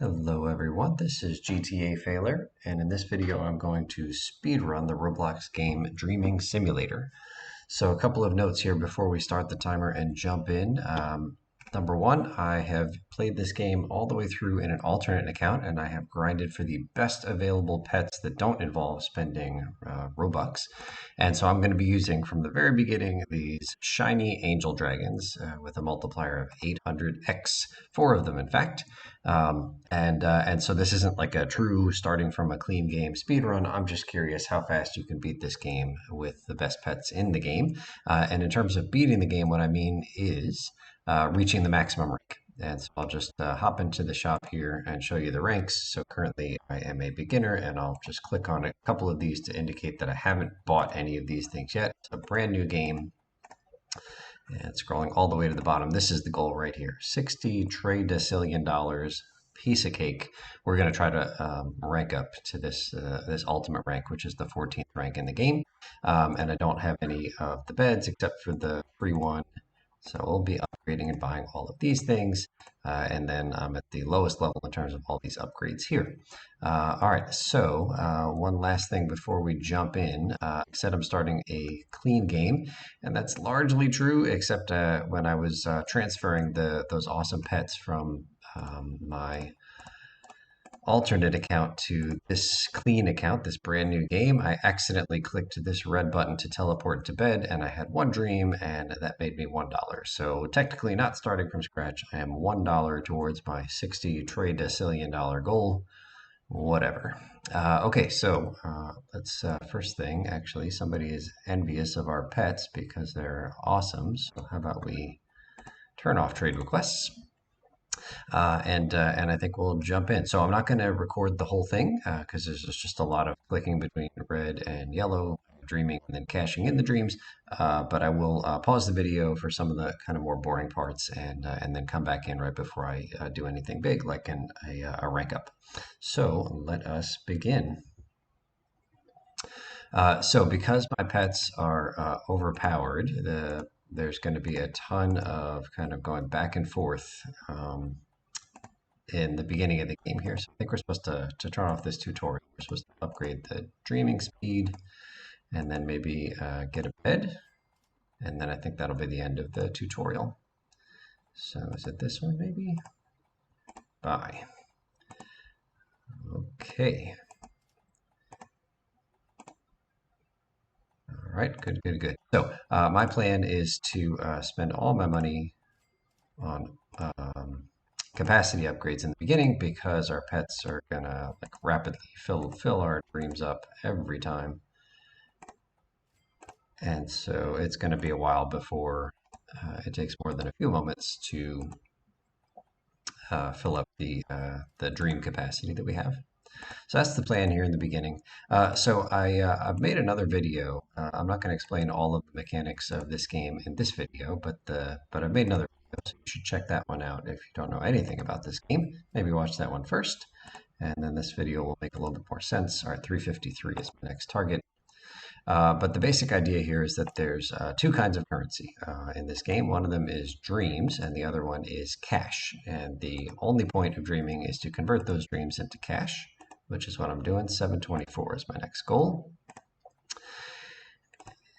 Hello everyone, this is GTA Failer, and in this video I'm going to speedrun the Roblox game Dreaming Simulator. So a couple of notes here before we start the timer and jump in. Number one, I have played this game all the way through in an alternate account, and I have grinded for the best available pets that don't involve spending Robux. And so I'm going to be using from the very beginning these shiny angel dragons with a multiplier of 800x, four of them in fact. And so this isn't like a true starting from a clean game speedrun. I'm just curious how fast you can beat this game with the best pets in the game. And in terms of beating the game, what I mean is reaching the maximum rank. And so I'll just hop into the shop here and show you the ranks. So currently I am a beginner, and I'll just click on a couple of these to indicate that I haven't bought any of these things yet. It's a brand new game. And scrolling all the way to the bottom, this is the goal right here. 60 Decillion dollars, piece of cake. We're going to try to rank up to this ultimate rank, which is the 14th rank in the game. And I don't have any of the beds except for the free one. So we'll be upgrading and buying all of these things. And then I'm at the lowest level in terms of all these upgrades here. All right, so one last thing before we jump in. I said I'm starting a clean game, and that's largely true, except when I was transferring those awesome pets from my alternate account to this clean account, this brand new game, I accidentally clicked this red button to teleport to bed, and I had one dream, and that made me $1. So technically not starting from scratch. I am $1 towards my 60 Decillion dollar goal. Whatever. Okay, so let's first thing, actually, somebody is envious of our pets because they're awesome. So how about we turn off trade requests? And I think we'll jump in. So I'm not going to record the whole thing because there's just a lot of clicking between red and yellow, dreaming and then cashing in the dreams. But I will pause the video for some of the kind of more boring parts and then come back in right before I do anything big like a rank up. So let us begin. So because my pets are overpowered, there's going to be a ton of kind of going back and forth in the beginning of the game here. So I think we're supposed to turn off this tutorial. We're supposed to upgrade the dreaming speed and then maybe get a bed. And then I think that'll be the end of the tutorial. So is it this one maybe? Bye. Okay. All right, good. So my plan is to spend all my money on capacity upgrades in the beginning because our pets are gonna like rapidly fill our dreams up every time, and so it's going to be a while before it takes more than a few moments to fill up the dream capacity that we have. So that's the plan here in the beginning. So I've made another video. I'm not going to explain all of the mechanics of this game in this video, but I've made another video, so you should check that one out if you don't know anything about this game. Maybe watch that one first, and then this video will make a little bit more sense. All right, 353 is my next target. But the basic idea here is that there's two kinds of currency in this game. One of them is dreams, and the other one is cash. And the only point of dreaming is to convert those dreams into cash, which is what I'm doing. 724 is my next goal.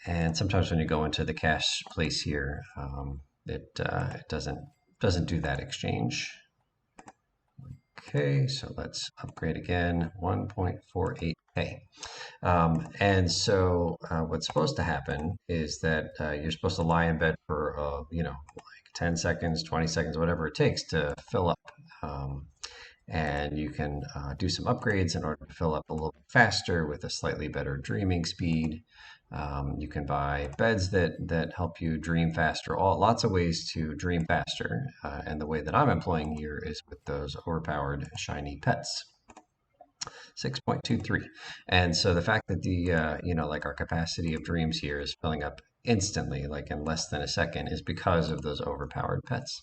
And sometimes when you go into the cash place here, it doesn't do that exchange. Okay, so let's upgrade again, 1.48K. And so what's supposed to happen is that you're supposed to lie in bed for, like 10 seconds, 20 seconds, whatever it takes to fill up. And you can do some upgrades in order to fill up a little bit faster with a slightly better dreaming speed. You can buy beds that help you dream faster. Lots of ways to dream faster. And the way that I'm employing here is with those overpowered shiny pets. 6.23. And so the fact that like our capacity of dreams here is filling up instantly, like in less than a second, is because of those overpowered pets.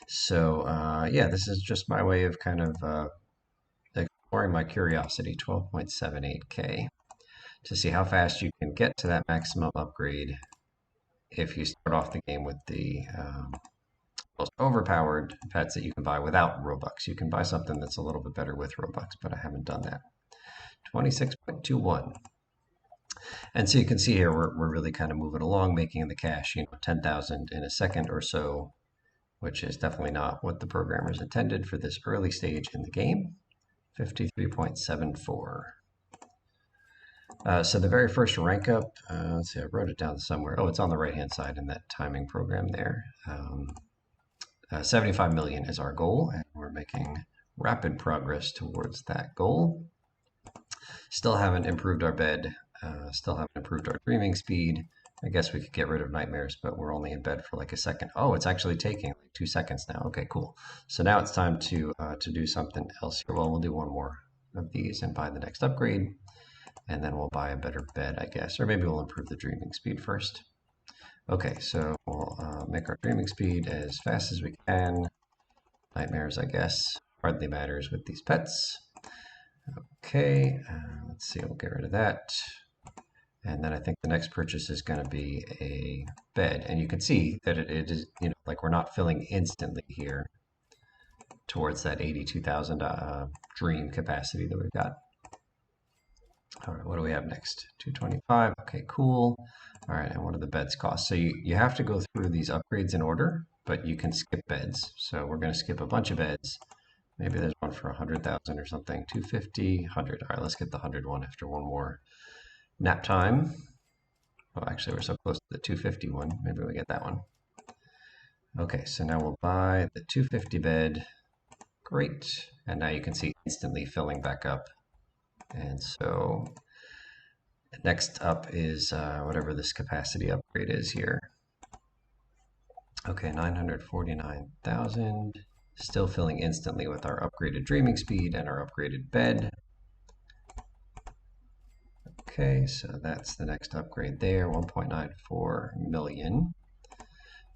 So yeah, this is just my way of kind of exploring my curiosity. 12.78K to see how fast you can get to that maximum upgrade if you start off the game with the most overpowered pets that you can buy without Robux. You can buy something that's a little bit better with Robux, but I haven't done that. 26.21. And so you can see here we're really kind of moving along, making the cash, 10,000 in a second or so, which is definitely not what the programmers intended for this early stage in the game. 53.74. So the very first rank up, let's see, I wrote it down somewhere. Oh, it's on the right-hand side in that timing program there. 75 million is our goal, and we're making rapid progress towards that goal. Still haven't improved our bed, still haven't improved our dreaming speed. I guess we could get rid of nightmares, but we're only in bed for like a second. Oh, it's actually taking like 2 seconds now. Okay, cool. So now it's time to do something else here. Well, we'll do one more of these and buy the next upgrade, and then we'll buy a better bed, I guess. Or maybe we'll improve the dreaming speed first. Okay, so we'll make our dreaming speed as fast as we can. Nightmares, I guess, hardly matters with these pets. Okay, let's see, we'll get rid of that. And then I think the next purchase is going to be a bed. And you can see that it is, like we're not filling instantly here towards that 82,000 dream capacity that we've got. All right, what do we have next? 225. Okay, cool. All right, and what do the beds cost? So you have to go through these upgrades in order, but you can skip beds. So we're going to skip a bunch of beds. Maybe there's one for 100,000 or something. 250, 100. All right, let's get the 100 one after one more nap time. Oh, actually, we're so close to the 250 one. Maybe we get that one. Okay, so now we'll buy the 250 bed. Great. And now you can see instantly filling back up. And so next up is whatever this capacity upgrade is here. Okay, 949,000. Still filling instantly with our upgraded dreaming speed and our upgraded bed. Okay, so that's the next upgrade there, 1.94 million.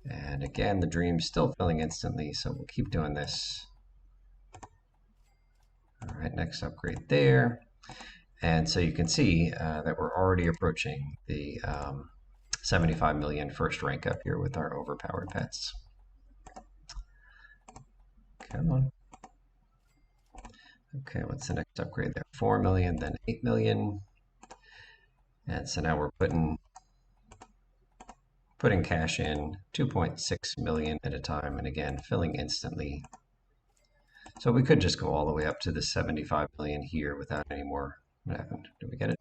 And again, the dream's still filling instantly, so we'll keep doing this. All right, next upgrade there. And so you can see that we're already approaching the 75 million first rank up here with our overpowered pets. Come on. Okay, what's the next upgrade there? 4 million, then 8 million. And so now we're putting cash in 2.6 million at a time, and again, filling instantly. So we could just go all the way up to the 75 million here without any more. What happened? Did we get it?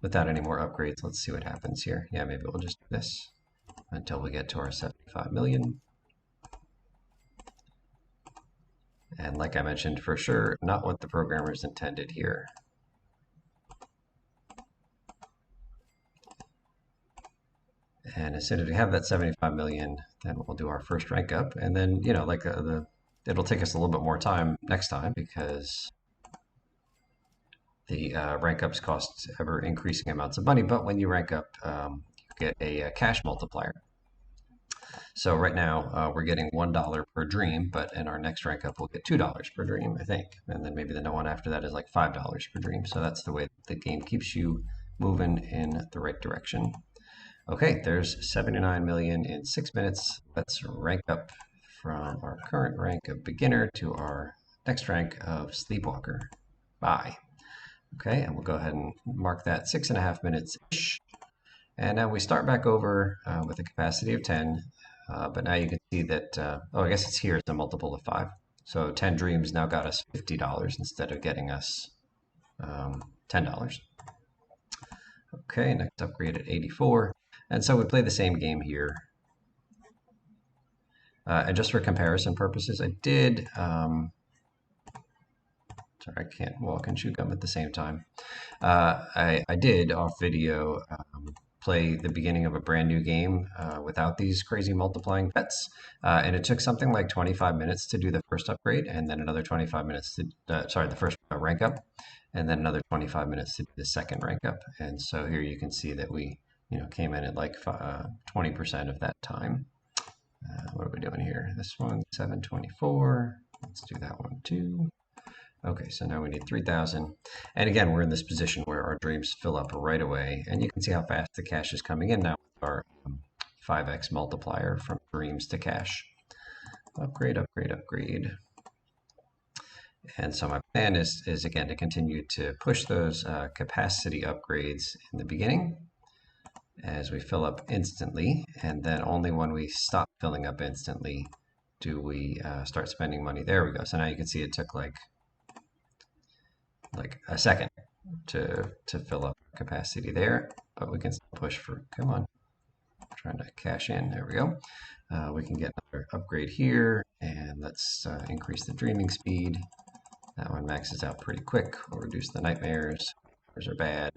Without any more upgrades. Let's see what happens here. Yeah, maybe we'll just do this until we get to our 75 million. And like I mentioned, for sure, not what the programmers intended here. And as soon as we have that 75 million, then we'll do our first rank up. And then, like it'll take us a little bit more time next time because the rank ups cost ever increasing amounts of money. But when you rank up, you get a cash multiplier. So right now we're getting $1 per dream, but in our next rank up, we'll get $2 per dream, I think. And then maybe the one after that is like $5 per dream. So that's the way the game keeps you moving in the right direction. Okay, there's 79 million in 6 minutes. Let's rank up from our current rank of beginner to our next rank of sleepwalker. Bye. Okay, and we'll go ahead and mark that 6.5 minutes-ish. And now we start back over with a capacity of 10. But now you can see that, oh, I guess it's here, it's a multiple of 5. So 10 dreams now got us $50 instead of getting us $10. Okay, next upgrade at 84. And so we play the same game here. And just for comparison purposes, I did, sorry, I can't walk and chew gum at the same time. I did off video play the beginning of a brand new game without these crazy multiplying pets. And it took something like 25 minutes to do the first upgrade, and then another 25 minutes to, the first rank up, and then another 25 minutes to do the second rank up. And so here you can see that we came in at like 20% of that time. What are we doing here? This one, 724. Let's do that one too. Okay, so now we need 3,000. And again, we're in this position where our dreams fill up right away. And you can see how fast the cash is coming in now with our 5x multiplier from dreams to cash. upgrade, upgrade, upgrade. And so my plan is again to continue to push those capacity upgrades in the beginning as we fill up instantly, and then only when we stop filling up instantly do we start spending money. There we go. So now you can see it took like a second to fill up capacity there, but we can still push for, come on, I'm trying to cash in. There we go. We can get another upgrade here, and let's increase the dreaming speed. That one maxes out pretty quick. We'll reduce the nightmares. Nightmares are bad.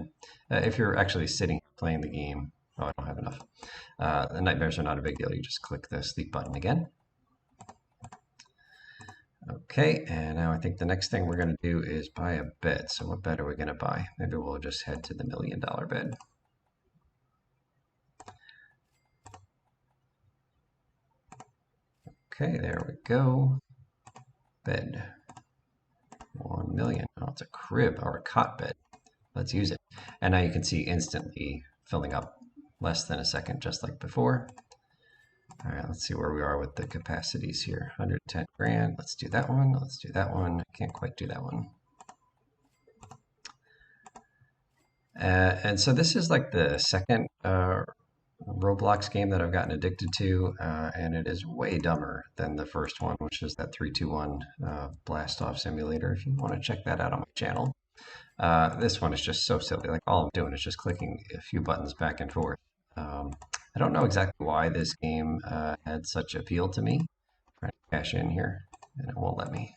If you're actually sitting playing the game, oh, I don't have enough. The nightmares are not a big deal. You just click the sleep button again. Okay, and now I think the next thing we're going to do is buy a bed. So what bed are we going to buy? Maybe we'll just head to the $1 million bed. Okay, there we go. Bed. 1 million. Oh, it's a crib or a cot bed. Let's use it. And now you can see instantly filling up less than a second, just like before. All right, let's see where we are with the capacities here. 110 grand. Let's do that one. Let's do that one. I can't quite do that one. And so this is like the second Roblox game that I've gotten addicted to, and it is way dumber than the first one, which is that 3-2-1 blast off simulator. If you want to check that out on my channel. This one is just so silly. Like all I'm doing is just clicking a few buttons back and forth. I don't know exactly why this game had such appeal to me. I'm trying to cash in here, and it won't let me.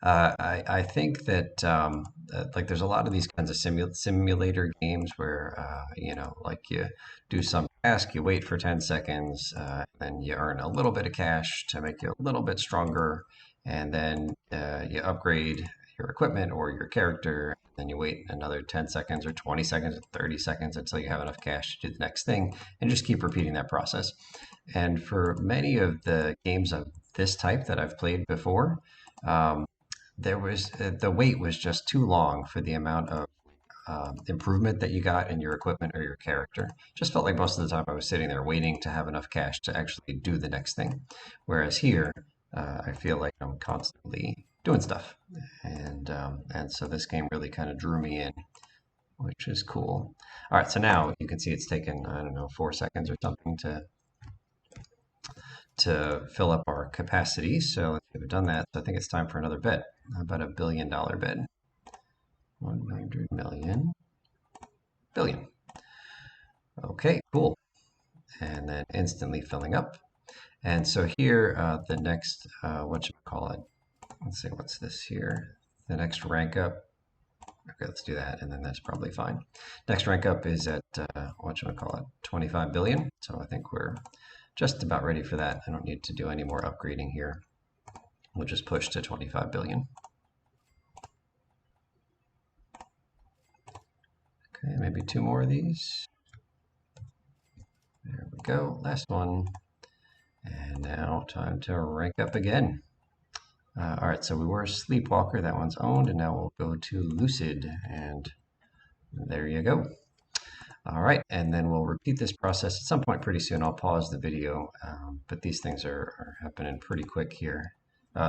I think that like there's a lot of these kinds of simulator games where you know, like you do some task, you wait for 10 seconds, then you earn a little bit of cash to make you a little bit stronger, and then you upgrade your equipment or your character, then you wait another 10 seconds or 20 seconds or 30 seconds until you have enough cash to do the next thing, and just keep repeating that process. And for many of the games of this type that I've played before, there was the wait was just too long for the amount of improvement that you got in your equipment or your character. Just felt like most of the time I was sitting there waiting to have enough cash to actually do the next thing. Whereas here, I feel like I'm constantly doing stuff, and so this game really kind of drew me in, which is cool. All right, so now you can see it's taken, I don't know, 4 seconds or something to fill up our capacity. So let's have done that. So I think it's time for another bet. How about a $1 billion bid? 100 million billion. Okay, cool. And then instantly filling up. And so here, the next, whatchamacallit, let's see, what's this here? The next rank up. Okay, let's do that, and then that's probably fine. Next rank up is at, whatchamacallit, 25 billion. So I think we're just about ready for that. I don't need to do any more upgrading here. We'll just push to 25 billion. Okay, maybe 2 more of these. There we go, last one. And now time to rank up again. All right, so we were Sleepwalker, that one's owned, and now we'll go to Lucid, and there you go. All right, and then we'll repeat this process at some point pretty soon. I'll pause the video, but these things are happening pretty quick here.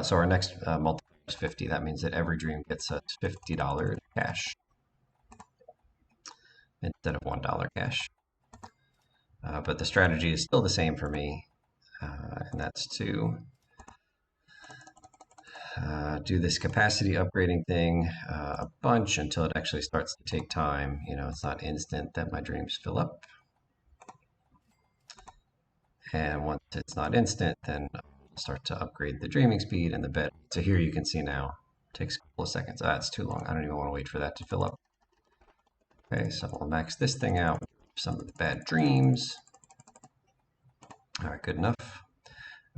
So our next multiplier is 50. That means that every dream gets us $50 cash instead of $1 cash. But the strategy is still the same for me, and that's to do this capacity upgrading thing a bunch until it actually starts to take time. You know, it's not instant that my dreams fill up. And once it's not instant, then I'll start to upgrade the dreaming speed and the bed. So here you can see now, it takes a couple of seconds. It's too long. I don't even want to wait for that to fill up. Okay, so we'll max this thing out. Some of the bad dreams. All right, good enough.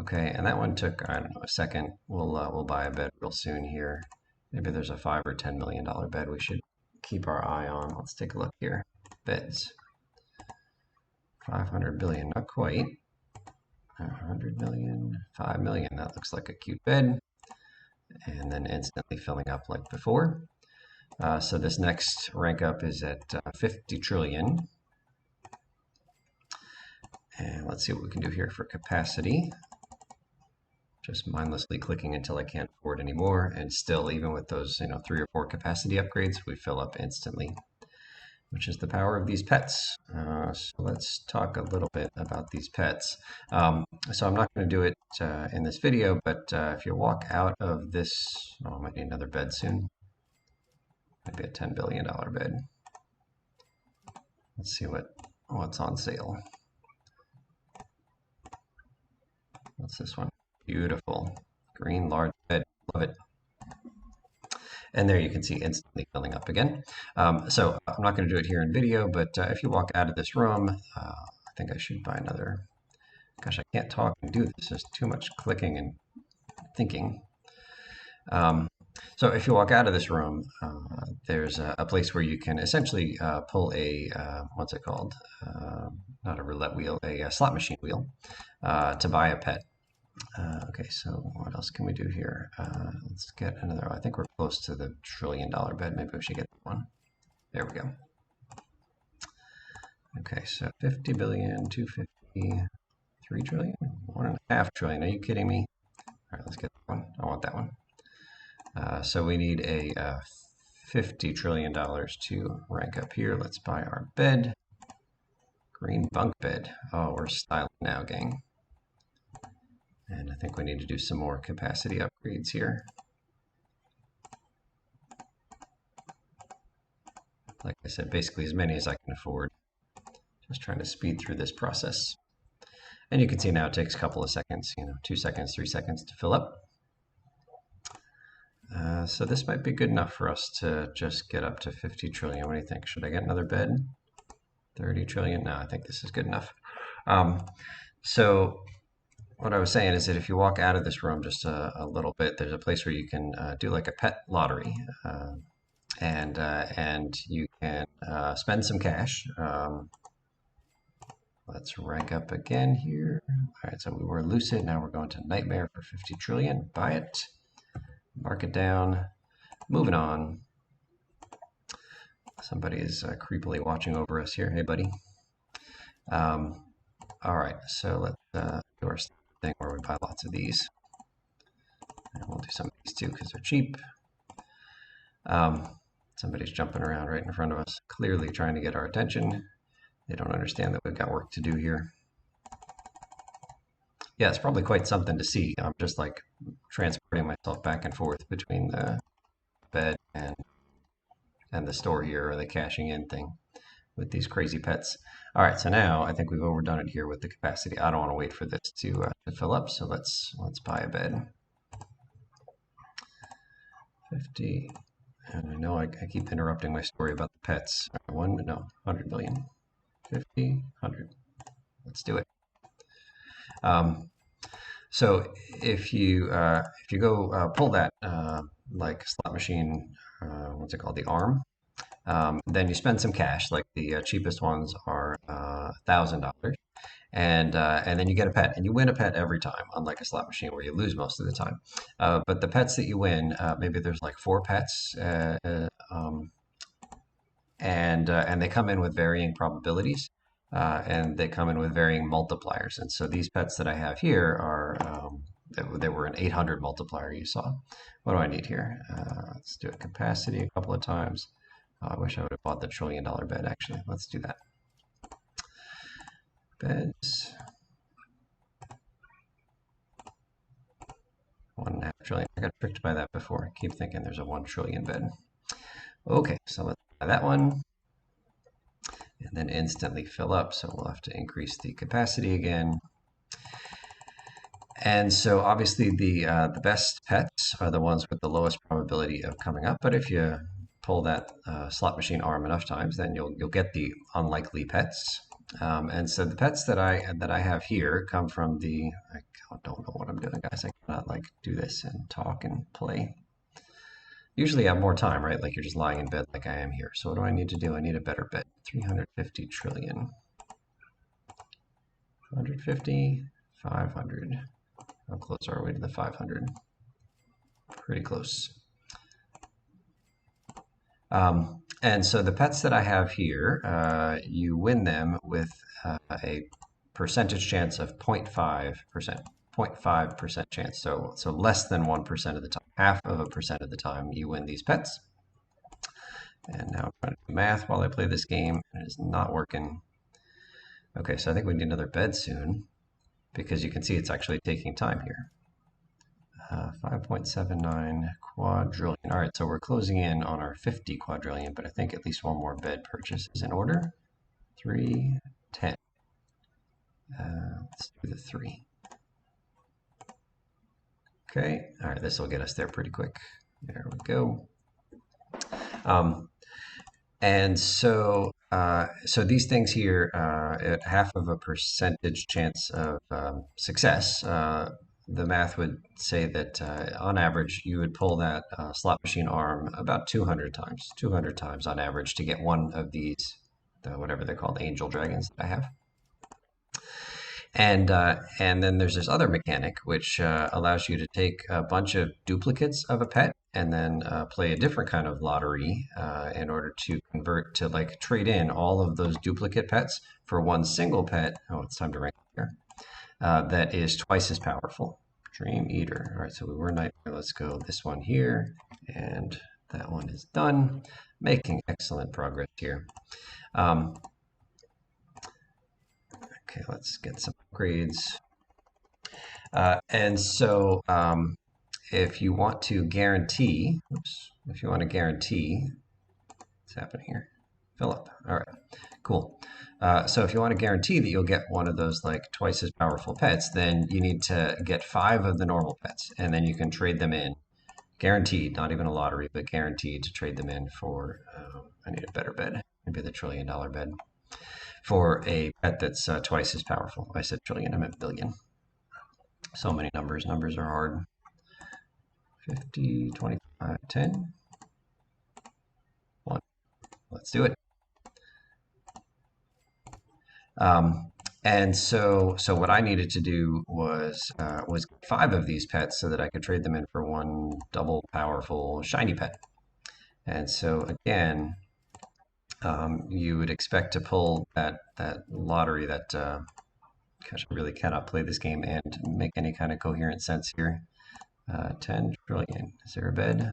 Okay, and that one took, I don't know, a second. We'll buy a bed real soon here. Maybe there's a $5 or $10 million bed we should keep our eye on. Let's take a look here. Beds. 500 billion, not quite. 100 million, 5 million. That looks like a cute bed. And then instantly filling up like before. So this next rank up is at 50 trillion. And let's see what we can do here for capacity. Just mindlessly clicking until I can't afford anymore, and still, even with those 3 or 4 capacity upgrades, we fill up instantly, which is the power of these pets. So let's talk a little bit about these pets. So I'm not going to do it in this video, but if you walk out of this, I might need another bed soon. Maybe a $10 billion bed. Let's see what's on sale. What's this one? Beautiful. Green large bed. Love it. And there you can see instantly filling up again. So I'm not going to do it here in video, but if you walk out of this room, I think I should buy another. Gosh, I can't talk and do this. There's too much clicking and thinking. So if you walk out of this room, there's a place where you can essentially pull a, what's it called? Not a roulette wheel, a slot machine wheel to buy a pet. Okay, so what else can we do here? Let's get another. I think we're close to the $1 trillion bed. Maybe we should get that one. There we go. Okay, so 50 billion, 250, 3 trillion, 1.5 trillion. Are you kidding me? All right, let's get that one. I want that one. So we need a $50 trillion to rank up here. Let's buy our bed. Green bunk bed. Oh, we're styling now, gang. And I think we need to do some more capacity upgrades here. Like I said, basically as many as I can afford. Just trying to speed through this process. And you can see now it takes a couple of seconds, 2 seconds, 3 seconds to fill up. So this might be good enough for us to just get up to 50 trillion. What do you think? Should I get another bed? 30 trillion? No, I think this is good enough. So what I was saying is that if you walk out of this room just a little bit, there's a place where you can do like a pet lottery, and you can spend some cash. Let's rank up again here. All right, so we were lucid. Now we're going to nightmare for 50 trillion. Buy it, mark it down, moving on. Somebody is creepily watching over us here. Hey, buddy. All right, so let's do our thing where we buy lots of these. And we'll do some of these too because they're cheap. Somebody's jumping around right in front of us, clearly trying to get our attention. They don't understand that we've got work to do here. Yeah, it's probably quite something to see. I'm just like transporting myself back and forth between the bed and the store here, or the cashing in thing with these crazy pets. All right, so now I think we've overdone it here with the capacity. I don't want to wait for this to fill up, so let's buy a bed. 50, and I know I keep interrupting my story about the pets. 100 million, 50, 100. Let's do it. So if you go pull that like slot machine, what's it called, the arm, then you spend some cash. Like the cheapest ones are $1,000, and then you get a pet, and you win a pet every time, unlike a slot machine where you lose most of the time. But the pets that you win, maybe there's like 4 pets, and they come in with varying probabilities. And they come in with varying multipliers. And so these pets that I have here are, they were an 800 multiplier you saw. What do I need here? Let's do a capacity a couple of times. I wish I would have bought the $1 trillion bed, actually. Let's do that. Beds. 1.5 trillion. I got tricked by that before. I keep thinking there's a 1 trillion bed. Okay, so let's buy that one. And then instantly fill up, so we'll have to increase the capacity again. And so obviously the best pets are the ones with the lowest probability of coming up, but if you pull that slot machine arm enough times, then you'll get the unlikely pets. And so the pets that I have here come from the, I don't know what I'm doing, guys. I cannot like do this and talk and play. Usually I have more time, right? Like you're just lying in bed like I am here. So what do I need to do? I need a better bed. 350 trillion. 150, 500. How close are we to the 500? Pretty close. And so the pets that I have here, you win them with a percentage chance of 0.5%. 0.5% chance. So less than 1% of the time, half of a percent of the time, you win these pets. And now I'm trying to do math while I play this game, and it is not working. Okay, so I think we need another bed soon, because you can see it's actually taking time here. 5.79 quadrillion. All right, so we're closing in on our 50 quadrillion, but I think at least one more bed purchase is in order. 3, 10. Let's do the 3. Okay, all right, this will get us there pretty quick. There we go. And so these things here, at half of a percentage chance of success, the math would say that on average you would pull that slot machine arm about 200 times on average to get one of these, whatever they're called, angel dragons that I have. And then there's this other mechanic which allows you to take a bunch of duplicates of a pet and then play a different kind of lottery in order to convert to like trade in all of those duplicate pets for one single pet. Oh, it's time to rank here. That is twice as powerful. Dream Eater. All right, so we were Nightmare. Let's go this one here, and that one is done. Making excellent progress here. Okay, let's get some upgrades. And so if you want to guarantee, what's happening here? Fill up. All right, cool. So if you want to guarantee that you'll get one of those like twice as powerful pets, then you need to get 5 of the normal pets, and then you can trade them in. Guaranteed, not even a lottery, but guaranteed to trade them in for, I need a better bed, maybe the $1 trillion bed, for a pet that's twice as powerful. I said trillion, I meant billion. So many numbers. Numbers are hard. 50, 25, 10. 1. Let's do it. And so what I needed to do was 5 of these pets so that I could trade them in for one double powerful shiny pet. And so again, you would expect to pull that lottery that, gosh, I really cannot play this game and make any kind of coherent sense here. 10 trillion. Is there a bed?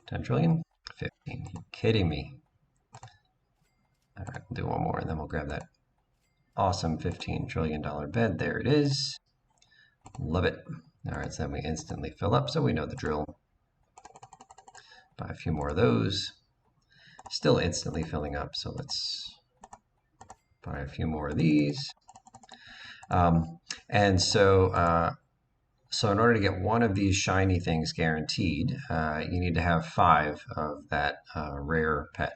10 trillion? 15. Are you kidding me? All right, we'll do one more and then we'll grab that awesome $15 trillion bed. There it is. Love it. All right, so then we instantly fill up, so we know the drill. Buy a few more of those. Still instantly filling up, so let's buy a few more of these. And so in order to get one of these shiny things guaranteed, you need to have 5 of that rare pet.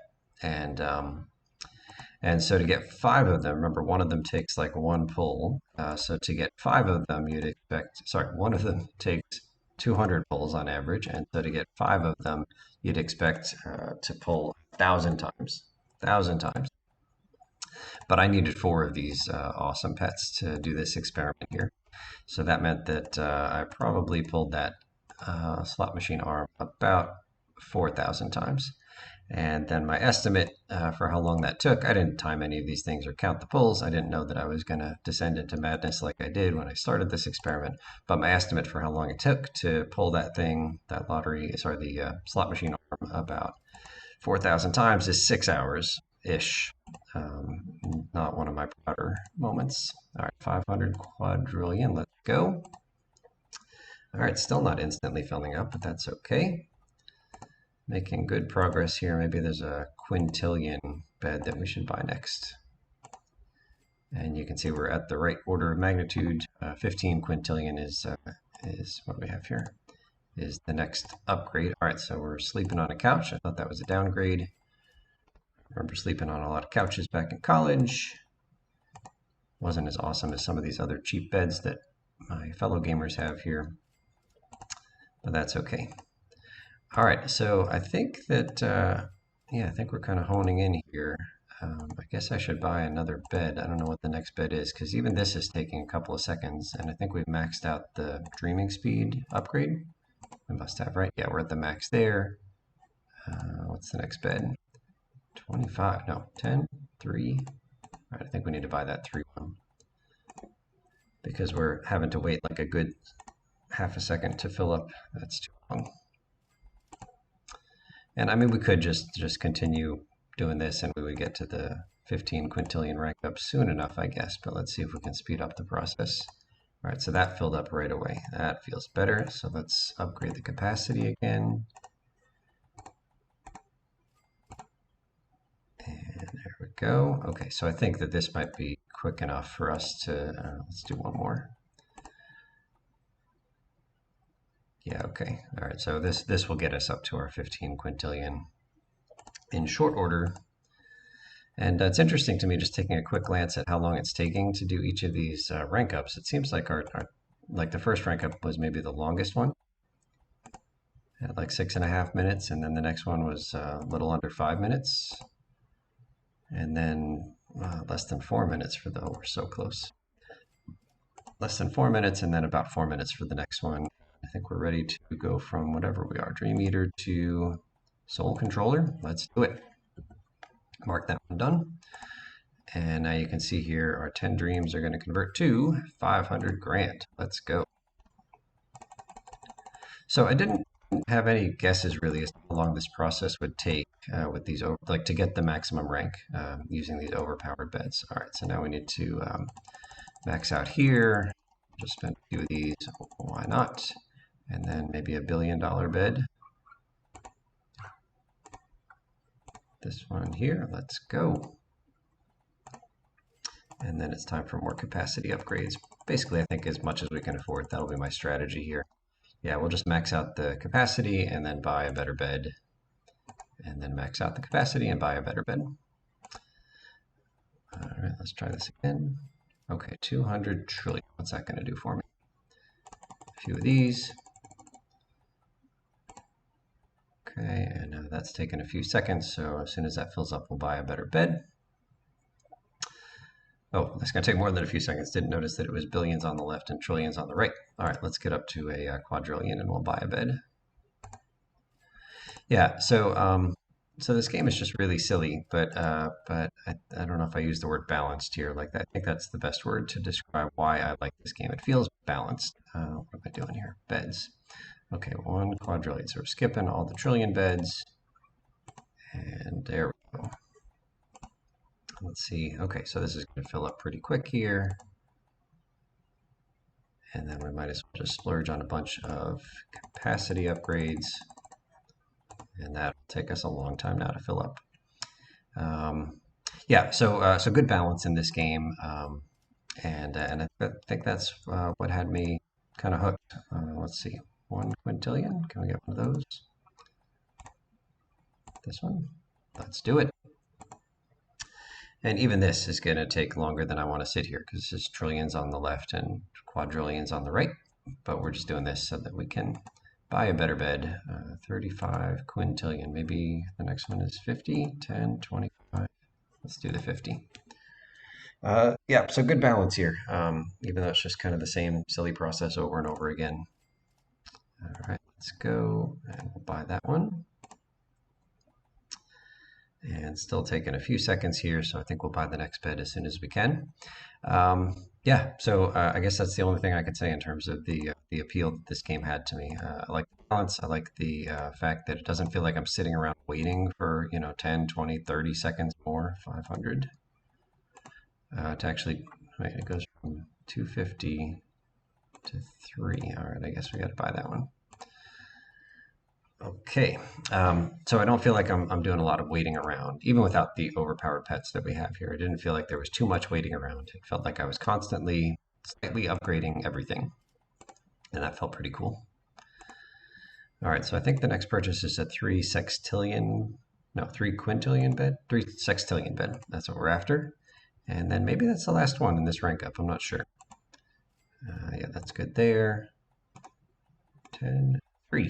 And so to get 5 of them, remember one of them takes like 1 pull. So to get 5 of them, you'd expect, one of them takes 200 pulls on average. And so to get 5 of them, you'd expect to pull 1,000 times. 1,000 times. But I needed 4 of these awesome pets to do this experiment here. So that meant that I probably pulled that slot machine arm about 4,000 times. And then my estimate for how long that took, I didn't time any of these things or count the pulls. I didn't know that I was going to descend into madness like I did when I started this experiment. But my estimate for how long it took to pull that thing, the slot machine arm about 4,000 times is 6 hours-ish. Not one of my prouder moments. All right, 500 quadrillion, let's go. All right, still not instantly filling up, but that's okay. Making good progress here. Maybe there's a quintillion bed that we should buy next. And you can see we're at the right order of magnitude. 15 quintillion is what we have here, is the next upgrade. All right, so we're sleeping on a couch. I thought that was a downgrade. I remember sleeping on a lot of couches back in college. Wasn't as awesome as some of these other cheap beds that my fellow gamers have here, but that's okay. All right, so I think that, I think we're kind of honing in here. I guess I should buy another bed. I don't know what the next bed is, because even this is taking a couple of seconds, and I think we've maxed out the dreaming speed upgrade. We must have, right? Yeah, we're at the max there. What's the next bed? 25, no, 10, 3. All All right, I think we need to buy that 3-1 because we're having to wait like a good half a second to fill up. That's too long. And I mean, we could just continue doing this and we would get to the 15 quintillion rank up soon enough, I guess. But let's see if we can speed up the process. All right, so that filled up right away. That feels better. So let's upgrade the capacity again. And there we go. Okay, so I think that this might be quick enough for us to, let's do one more. Yeah, okay. All right, so this will get us up to our 15 quintillion in short order. And it's interesting to me just taking a quick glance at how long it's taking to do each of these rank ups. It seems like our like the first rank up was maybe the longest one at like 6.5 minutes, and then the next one was a little under 5 minutes, and then less than 4 minutes for the, oh, we're so close. Less than 4 minutes, and then about 4 minutes for the next one. I think we're ready to go from whatever we are, Dream Eater to Soul Controller. Let's do it. Mark that one done. And now you can see here our 10 dreams are going to convert to 500 grand. Let's go. So I didn't have any guesses really as to how long this process would take with these, like to get the maximum rank using these overpowered beds. All right, so now we need to max out here. Just spend a few of these, why not? And then maybe $1 billion bed. This one here, let's go. And then it's time for more capacity upgrades. Basically, I think as much as we can afford, that'll be my strategy here. Yeah, we'll just max out the capacity and then buy a better bed. And then max out the capacity and buy a better bed. All right, let's try this again. Okay, 200 trillion. What's that going to do for me? A few of these. Okay, and that's taken a few seconds, so as soon as that fills up, we'll buy a better bed. Oh, that's going to take more than a few seconds. Didn't notice that it was billions on the left and trillions on the right. All right, let's get up to a quadrillion and we'll buy a bed. Yeah, so this game is just really silly, but I don't know if I use the word balanced here. Like I think that's the best word to describe why I like this game. It feels balanced. What am I doing here? Beds. Okay, 1 quadrillion. So we're skipping all the trillion beds. And there we go. Let's see. Okay, so this is going to fill up pretty quick here. And then we might as well just splurge on a bunch of capacity upgrades. And that'll take us a long time now to fill up. Yeah, so good balance in this game. And I think that's what had me kind of hooked. Let's see. 1 quintillion. Can we get one of those? This one. Let's do it. And even this is going to take longer than I want to sit here because this is trillions on the left and quadrillions on the right. But we're just doing this so that we can buy a better bed. 35 quintillion. Maybe the next one is 50, 10, 25. Let's do the 50. Yeah, so good balance here, even though it's just kind of the same silly process over and over again. All right, let's go and we'll buy that one. And still taking a few seconds here, so I think we'll buy the next bed as soon as we can. Yeah, so I guess that's the only thing I could say in terms of the appeal that this game had to me. I like the balance. I like the fact that it doesn't feel like I'm sitting around waiting for 10, 20, 30 seconds more. 500 to actually, right, it goes from 250 to 3. All right, I guess we got to buy that one. Okay, so I don't feel like I'm doing a lot of waiting around, even without the overpowered pets that we have here. I didn't feel like there was too much waiting around. It felt like I was constantly, slightly upgrading everything, and that felt pretty cool. All right, so I think the next purchase is a 3 quintillion bed, 3 sextillion bed. That's what we're after. And then maybe that's the last one in this rank up. I'm not sure. Yeah, that's good there. 10, 3.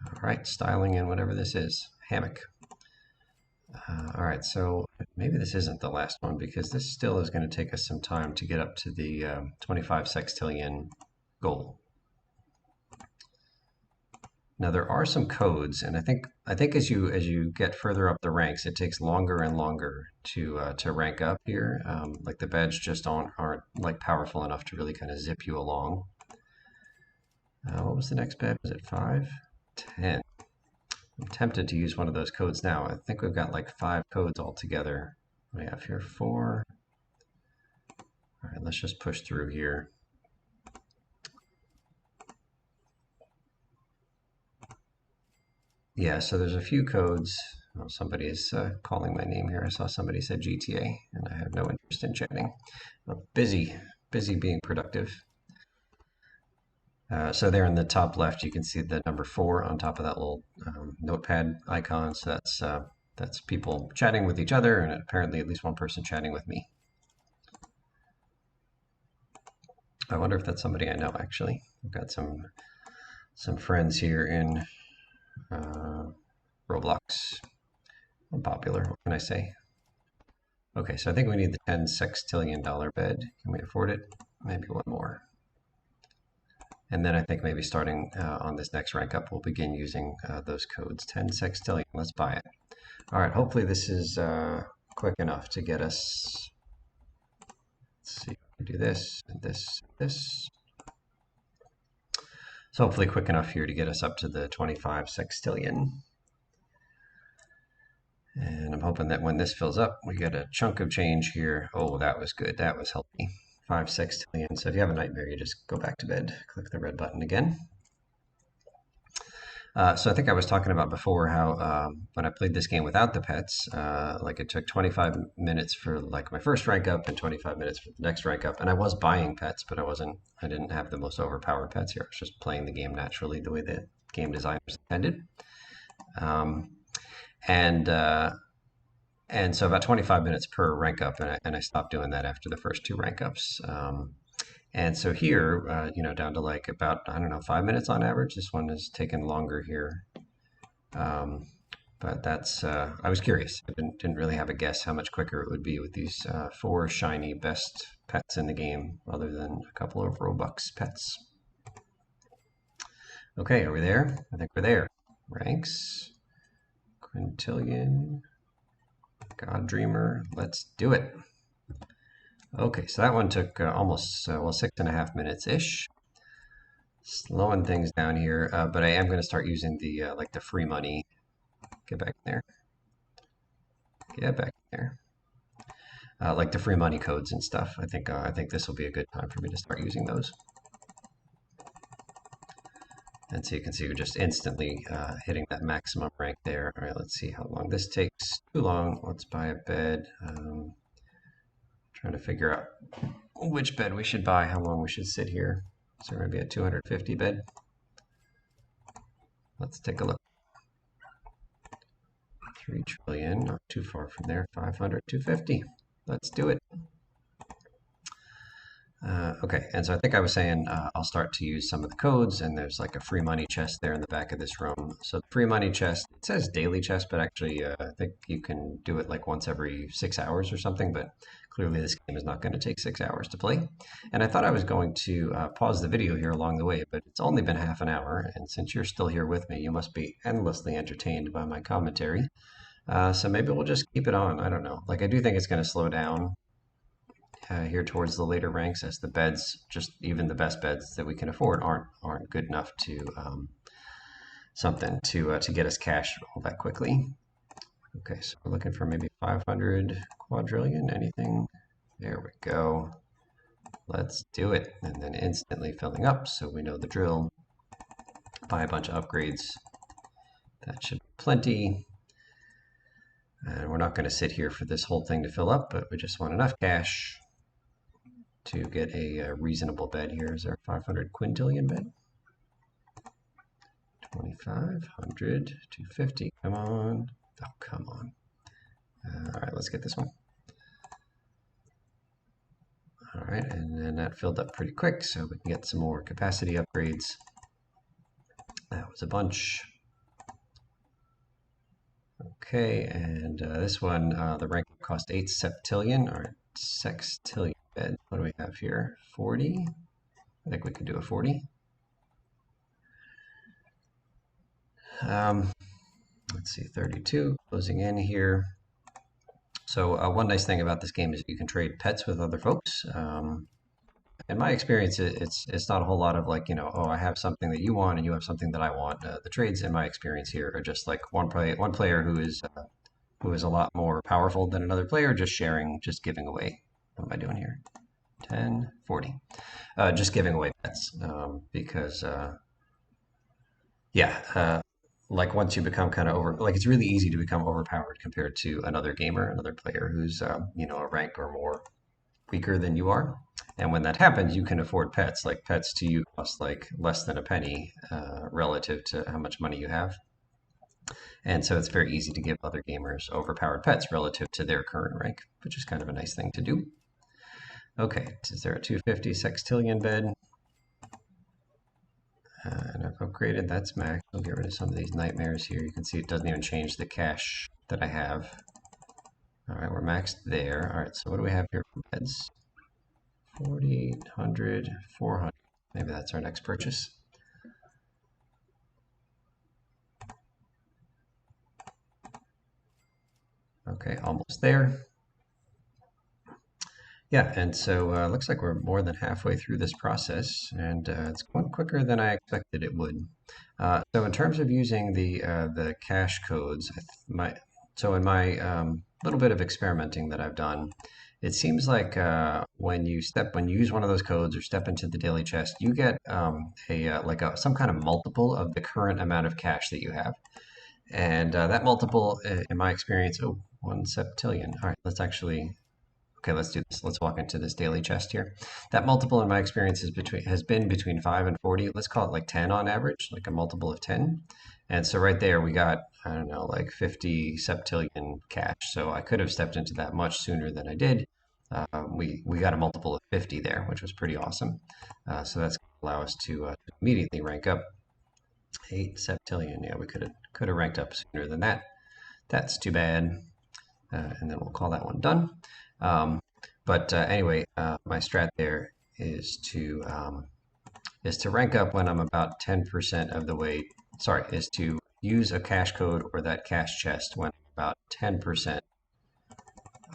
All right, styling in whatever this is, hammock. All right, so maybe this isn't the last one because this still is going to take us some time to get up to the 25 sextillion goal. Now there are some codes, and I think as you get further up the ranks, it takes longer and longer to rank up here. Like the badges just aren't like powerful enough to really kind of zip you along. What was the next badge? Was it 5? 10. I'm tempted to use one of those codes now. I think we've got like 5 codes altogether. We have here 4. All right, let's just push through here. Yeah, so there's a few codes. Oh, somebody is calling my name here. I saw somebody said GTA, and I have no interest in chatting. I'm busy being productive. So there in the top left, you can see the number 4 on top of that little notepad icon. So that's people chatting with each other, and apparently at least one person chatting with me. I wonder if that's somebody I know, actually. I've got some friends here in Roblox. I'm popular, what can I say? Okay, so I think we need the $10 sextillion bed. Can we afford it? Maybe one more. And then I think maybe starting on this next rank up, we'll begin using those codes. 10 sextillion, let's buy it. All right, hopefully this is quick enough to get us, let's see, we do this, and this, this. So hopefully quick enough here to get us up to the 25 sextillion. And I'm hoping that when this fills up, we get a chunk of change here. Oh, that was good. That was healthy. 5 sextillion. So if you have a nightmare, you just go back to bed, click the red button again. So I think I was talking about before how when I played this game without the pets, like it took 25 minutes for like my first rank up and 25 minutes for the next rank up. And I was buying pets, but I didn't have the most overpowered pets here. I was just playing the game naturally the way the game designers intended. And so about 25 minutes per rank up, and I stopped doing that after the first 2 rank ups. And so here, down to like about, I don't know, 5 minutes on average. This one is taking longer here. But that's, I was curious. I didn't really have a guess how much quicker it would be with these 4 shiny best pets in the game, other than a couple of Robux pets. Okay, are we there? I think we're there. Ranks, Quintillion, God Dreamer, let's do it. Okay, so that one took almost, 6.5 minutes-ish. Slowing things down here, but I am going to start using the like the free money. Get back there. Get back there. Like the free money codes and stuff. I think this will be a good time for me to start using those. And so you can see we're just instantly hitting that maximum rank there. All right, let's see how long this takes. Too long. Let's buy a bed. Trying to figure out which bed we should buy, how long we should sit here. So maybe a 250 bed. Let's take a look. 3 trillion, not too far from there. 500, 250. Let's do it. Okay, and so I think I was saying I'll start to use some of the codes, and there's like a free money chest there in the back of this room. So the free money chest, it says daily chest, but actually I think you can do it like once every 6 hours or something, but clearly this game is not going to take 6 hours to play. And I thought I was going to pause the video here along the way, but it's only been half an hour, and since you're still here with me, you must be endlessly entertained by my commentary. So maybe we'll just keep it on. I don't know. Like I do think it's going to slow down here towards the later ranks, as the beds, just even the best beds that we can afford, aren't good enough to something to get us cash all that quickly. Okay, so we're looking for maybe 500 quadrillion. Anything? There we go. Let's do it, and then instantly filling up, so we know the drill. Buy a bunch of upgrades. That should be plenty. And we're not going to sit here for this whole thing to fill up, but we just want enough cash to get a reasonable bed here. Is there a 500 quintillion bed? 2,500, 250. Come on. Oh, come on. All right, let's get this one. All right, and then that filled up pretty quick, so we can get some more capacity upgrades. That was a bunch. Okay, and this one, the rank cost 8 septillion, or sextillion bed. What do we have here? 40? I think we could do a 40. Um, let's see, 32, closing in here. So one nice thing about this game is you can trade pets with other folks. In my experience, it's not a whole lot of like, oh, I have something that you want and you have something that I want. The trades, in my experience here, are just like one player who is a lot more powerful than another player, just sharing, just giving away. What am I doing here? 10, 40. Just giving away pets because yeah, like once you become kind of over, like it's really easy to become overpowered compared to another gamer, another player who's a rank or more weaker than you are. And when that happens, you can afford pets. Like pets to you cost like less than a penny relative to how much money you have. And so it's very easy to give other gamers overpowered pets relative to their current rank, which is kind of a nice thing to do. Okay, is there a 250 sextillion bed? And I've upgraded, that's max. I'll get rid of some of these nightmares here. You can see it doesn't even change the cache that I have. All right, we're maxed there. All right, so what do we have here for beds? 4,800, 400. Maybe that's our next purchase. Okay, almost there. Yeah, and so looks like we're more than halfway through this process, and it's going quicker than I expected it would. So in terms of using the cache codes, so in my little bit of experimenting that I've done, it seems like when you use one of those codes or step into the daily chest, you get some kind of multiple of the current amount of cash that you have, and that multiple, in my experience, 1 septillion. All right, okay, let's do this. Let's walk into this daily chest here. That multiple in my experience has been between 5 and 40. Let's call it like 10 on average, like a multiple of 10. And so right there we got, I don't know, like 50 septillion cash. So I could have stepped into that much sooner than I did. We got a multiple of 50 there, which was pretty awesome. So that's going to allow us to immediately rank up 8 septillion. Yeah, we could have ranked up sooner than that. That's too bad. And then we'll call that one done. But anyway, my strat there is to rank up when I'm about 10% of the way. Sorry, is to use a cache code or that cache chest when I'm about 10%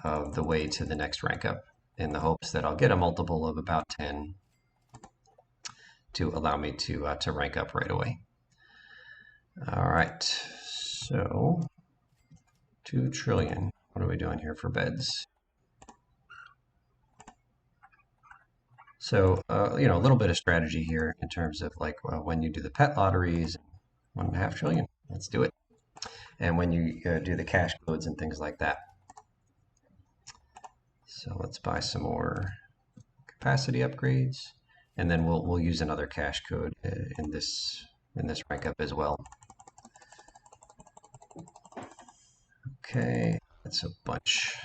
of the way to the next rank up, in the hopes that I'll get a multiple of about 10 to allow me to rank up right away. All right, so 2 trillion. What are we doing here for beds? So, a little bit of strategy here in terms of like when you do the pet lotteries, 1.5 trillion, let's do it. And when you do the cash codes and things like that. So let's buy some more capacity upgrades, and then we'll use another cash code in this rank up as well. Okay, that's a bunch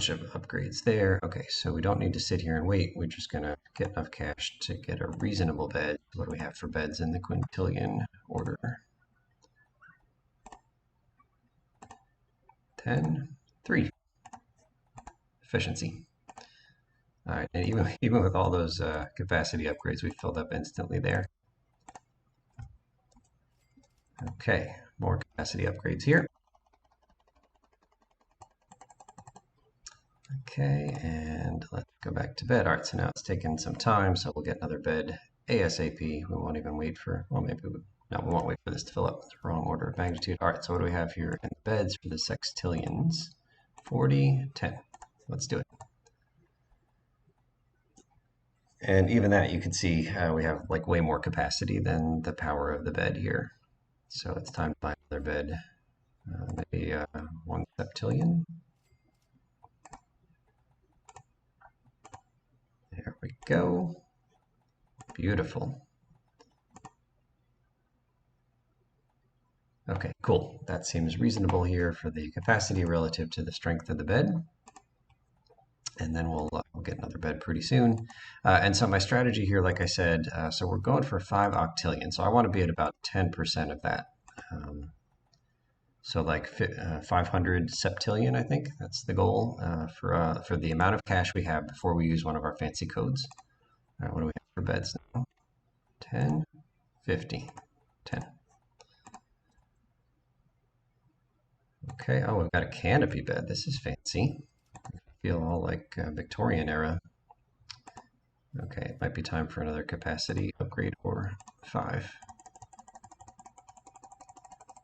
of upgrades there. Okay, so we don't need to sit here and wait. We're just gonna get enough cash to get a reasonable bed. What do we have for beds in the quintillion order? 10, 3. Efficiency. All right, and even with all those capacity upgrades, we filled up instantly there. Okay, more capacity upgrades here. Okay, and let's go back to bed. All right, so now it's taking some time, so we'll get another bed ASAP. We won't even wait for, well, maybe no, we won't wait for this to fill up. It's the wrong order of magnitude. All right, so what do we have here in the beds for the sextillions? 40, 10. Let's do it. And even that, you can see we have like way more capacity than the power of the bed here. So it's time to buy another bed, maybe 1 septillion. There we go. Beautiful. Okay, cool. That seems reasonable here for the capacity relative to the strength of the bed. And then we'll get another bed pretty soon. And so my strategy here, like I said, so we're going for 5 octillion. So I want to be at about 10% of that. So like 500 septillion, I think that's the goal for the amount of cash we have before we use one of our fancy codes. All right, what do we have for beds now? 10, 50, 10. Okay, oh, we've got a canopy bed. This is fancy. Feel all like Victorian era. Okay, it might be time for another capacity upgrade or 5.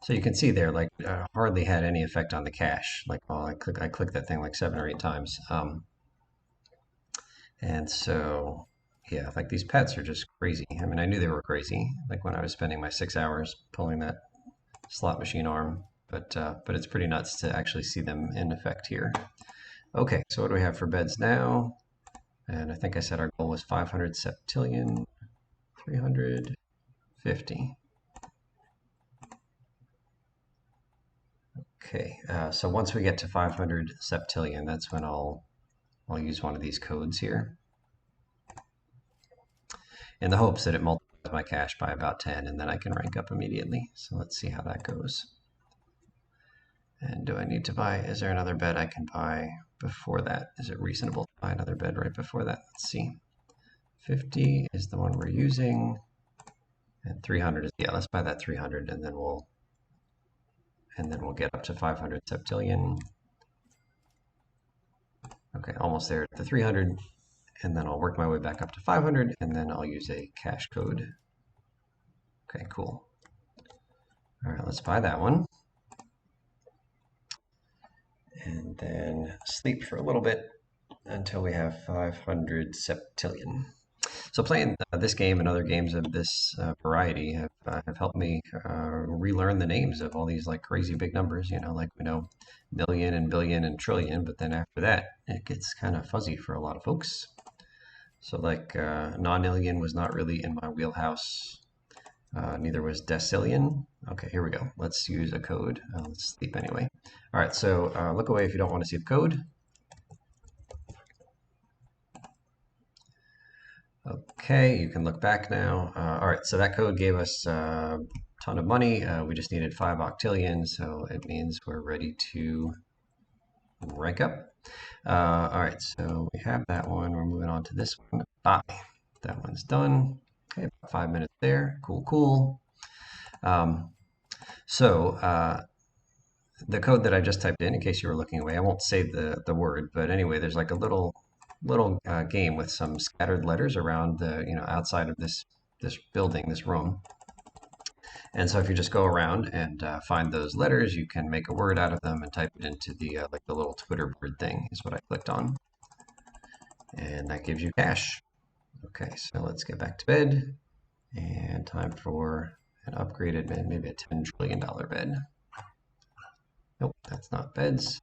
So you can see there, like, hardly had any effect on the cache. Like, well, I clicked that thing like 7 or 8 times. And so, yeah, like these pets are just crazy. I mean, I knew they were crazy, like when I was spending my 6 hours pulling that slot machine arm, but it's pretty nuts to actually see them in effect here. Okay, so what do we have for beds now? And I think I said our goal was 500 septillion, 350. Okay, so once we get to 500 septillion, that's when I'll use one of these codes here, in the hopes that it multiplies my cash by about 10, and then I can rank up immediately. So let's see how that goes. And do I need to buy, is there another bed I can buy before that? Is it reasonable to buy another bed right before that? Let's see. 50 is the one we're using, and 300 is, yeah, let's buy that 300, and then we'll get up to 500 septillion. Okay, almost there at the 300, and then I'll work my way back up to 500, and then I'll use a cash code. Okay, cool. All right, let's buy that one. And then sleep for a little bit until we have 500 septillion. So playing this game and other games of this variety have helped me relearn the names of all these like crazy big numbers. You know, like we know million and billion and trillion, but then after that it gets kind of fuzzy for a lot of folks. So like nonillion was not really in my wheelhouse. Neither was Decillion. Okay, here we go. Let's use a code. Let's sleep anyway. All right, so look away if you don't want to see the code. Okay, you can look back now. All right, so that code gave us a ton of money. We just needed 5 octillion, so it means we're ready to rank up. All right, so we have that one. We're moving on to this one. Bye. That one's done. Okay, about 5 minutes there. Cool, cool. The code that I just typed in case you were looking away, I won't say the word, but anyway, there's like a little game with some scattered letters around the, outside of this building, this room. And so if you just go around and find those letters, you can make a word out of them and type it into the like the little Twitter bird thing is what I clicked on. And that gives you cash. Okay, so let's get back to bed. And time for an upgraded bed, maybe a $10 trillion bed. Nope, that's not beds.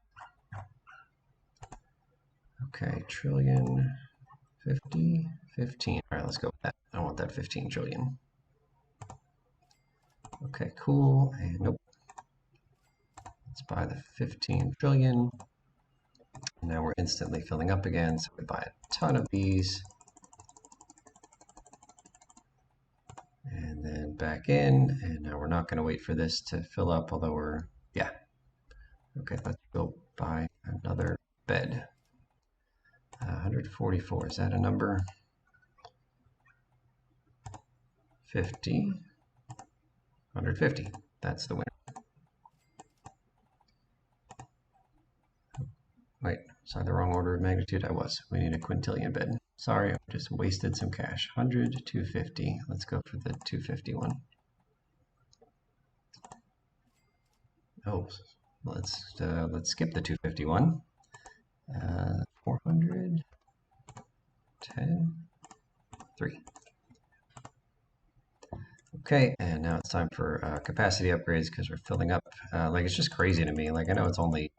Okay, trillion, 50, 15. All right, let's go with that. I want that 15 trillion. Okay, cool. And nope. Let's buy the 15 trillion. And now we're instantly filling up again, so we buy a ton of these. And then back in, and now we're not going to wait for this to fill up, although we're, yeah. Okay, let's go buy another bed. 144, is that a number? 50, 150, that's the winner. Wait, sorry, the wrong order of magnitude. I was. We need a quintillion bed. Sorry, I just wasted some cash. 100, 250. Let's go for the 251. Oh, let's skip the 251. 400, 10, 3. Okay, and now it's time for capacity upgrades because we're filling up. Like, it's just crazy to me. Like, I know it's only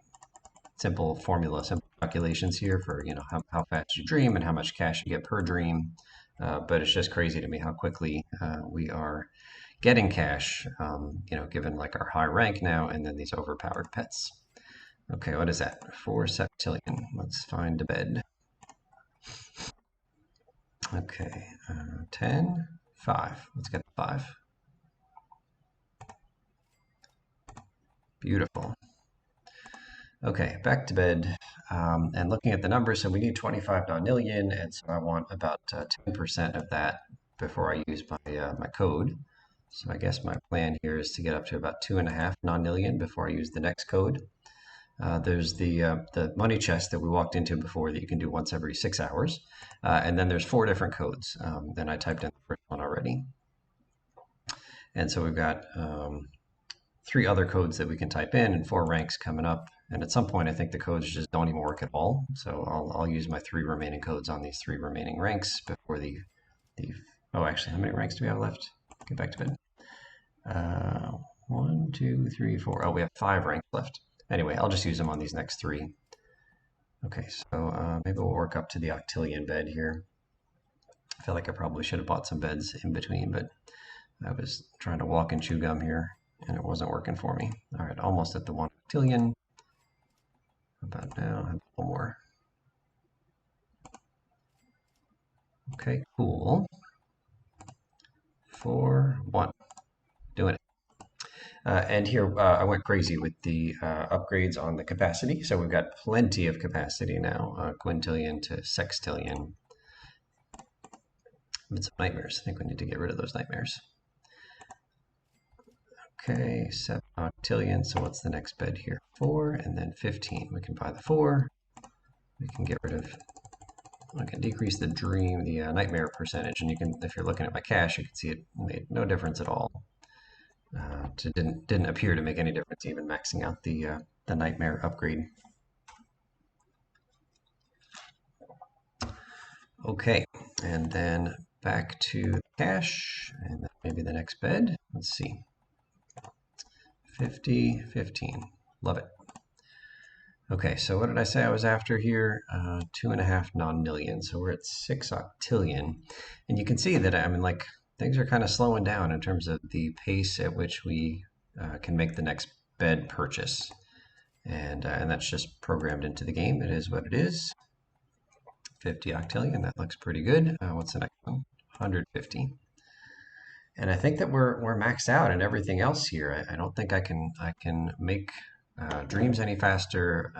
simple formula, simple calculations here for, how fast you dream and how much cash you get per dream. But it's just crazy to me how quickly we are getting cash, given like our high rank now and then these overpowered pets. Okay, what is that? 4 septillion. Let's find a bed. Okay, 10, 5. Let's get 5. Beautiful. Okay, back to bed, and looking at the numbers, so we need 25 nonillion, and so I want about 10% of that before I use my code. So I guess my plan here is to get up to about 2.5 nonillion before I use the next code. There's the money chest that we walked into before that you can do once every 6 hours. And then there's 4 different codes. Then I typed in the first one already. And so we've got 3 other codes that we can type in and 4 ranks coming up. And at some point, I think the codes just don't even work at all. So I'll use my 3 remaining codes on these 3 remaining ranks before the oh, actually, how many ranks do we have left? Get back to bed. 1, 2, 3, 4. Oh, we have 5 ranks left. Anyway, I'll just use them on these next 3. Okay, so maybe we'll work up to the octillion bed here. I feel like I probably should have bought some beds in between, but I was trying to walk and chew gum here, and it wasn't working for me. All right, almost at the 1 octillion. About now, I have one more. Okay, cool. 4, 1. Doing it. And here I went crazy with the upgrades on the capacity. So we've got plenty of capacity now, quintillion to sextillion. It's nightmares. I think we need to get rid of those nightmares. Okay, 7 octillion. So what's the next bed here? 4 and then 15. We can buy the 4. We can get rid of. I can decrease the nightmare percentage, and you can, if you're looking at my cash, you can see it made no difference at all. It didn't appear to make any difference even maxing out the nightmare upgrade. Okay, and then back to cash, and then maybe the next bed. Let's see. 50, 15. Love it. Okay, so what did I say I was after here? 2.5 nonillion. So we're at 6 octillion. And you can see that, I mean, like, things are kind of slowing down in terms of the pace at which we can make the next bed purchase. And that's just programmed into the game. It is what it is. 50 octillion, that looks pretty good. What's the next one? 150. And I think that we're maxed out and everything else here. I don't think I can make dreams any faster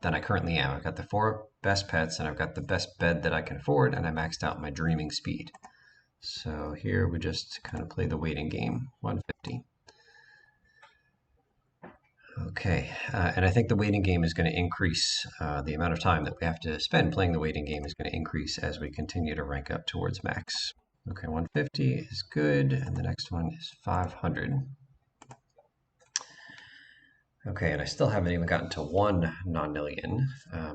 than I currently am. I've got the 4 best pets and I've got the best bed that I can afford, and I maxed out my dreaming speed. So here we just kind of play the waiting game. 150. Okay, and I think the waiting game is going to increase. The amount of time that we have to spend playing the waiting game is going to increase as we continue to rank up towards max. Okay, 150 is good, and the next one is 500. Okay, and I still haven't even gotten to 1 nonillion,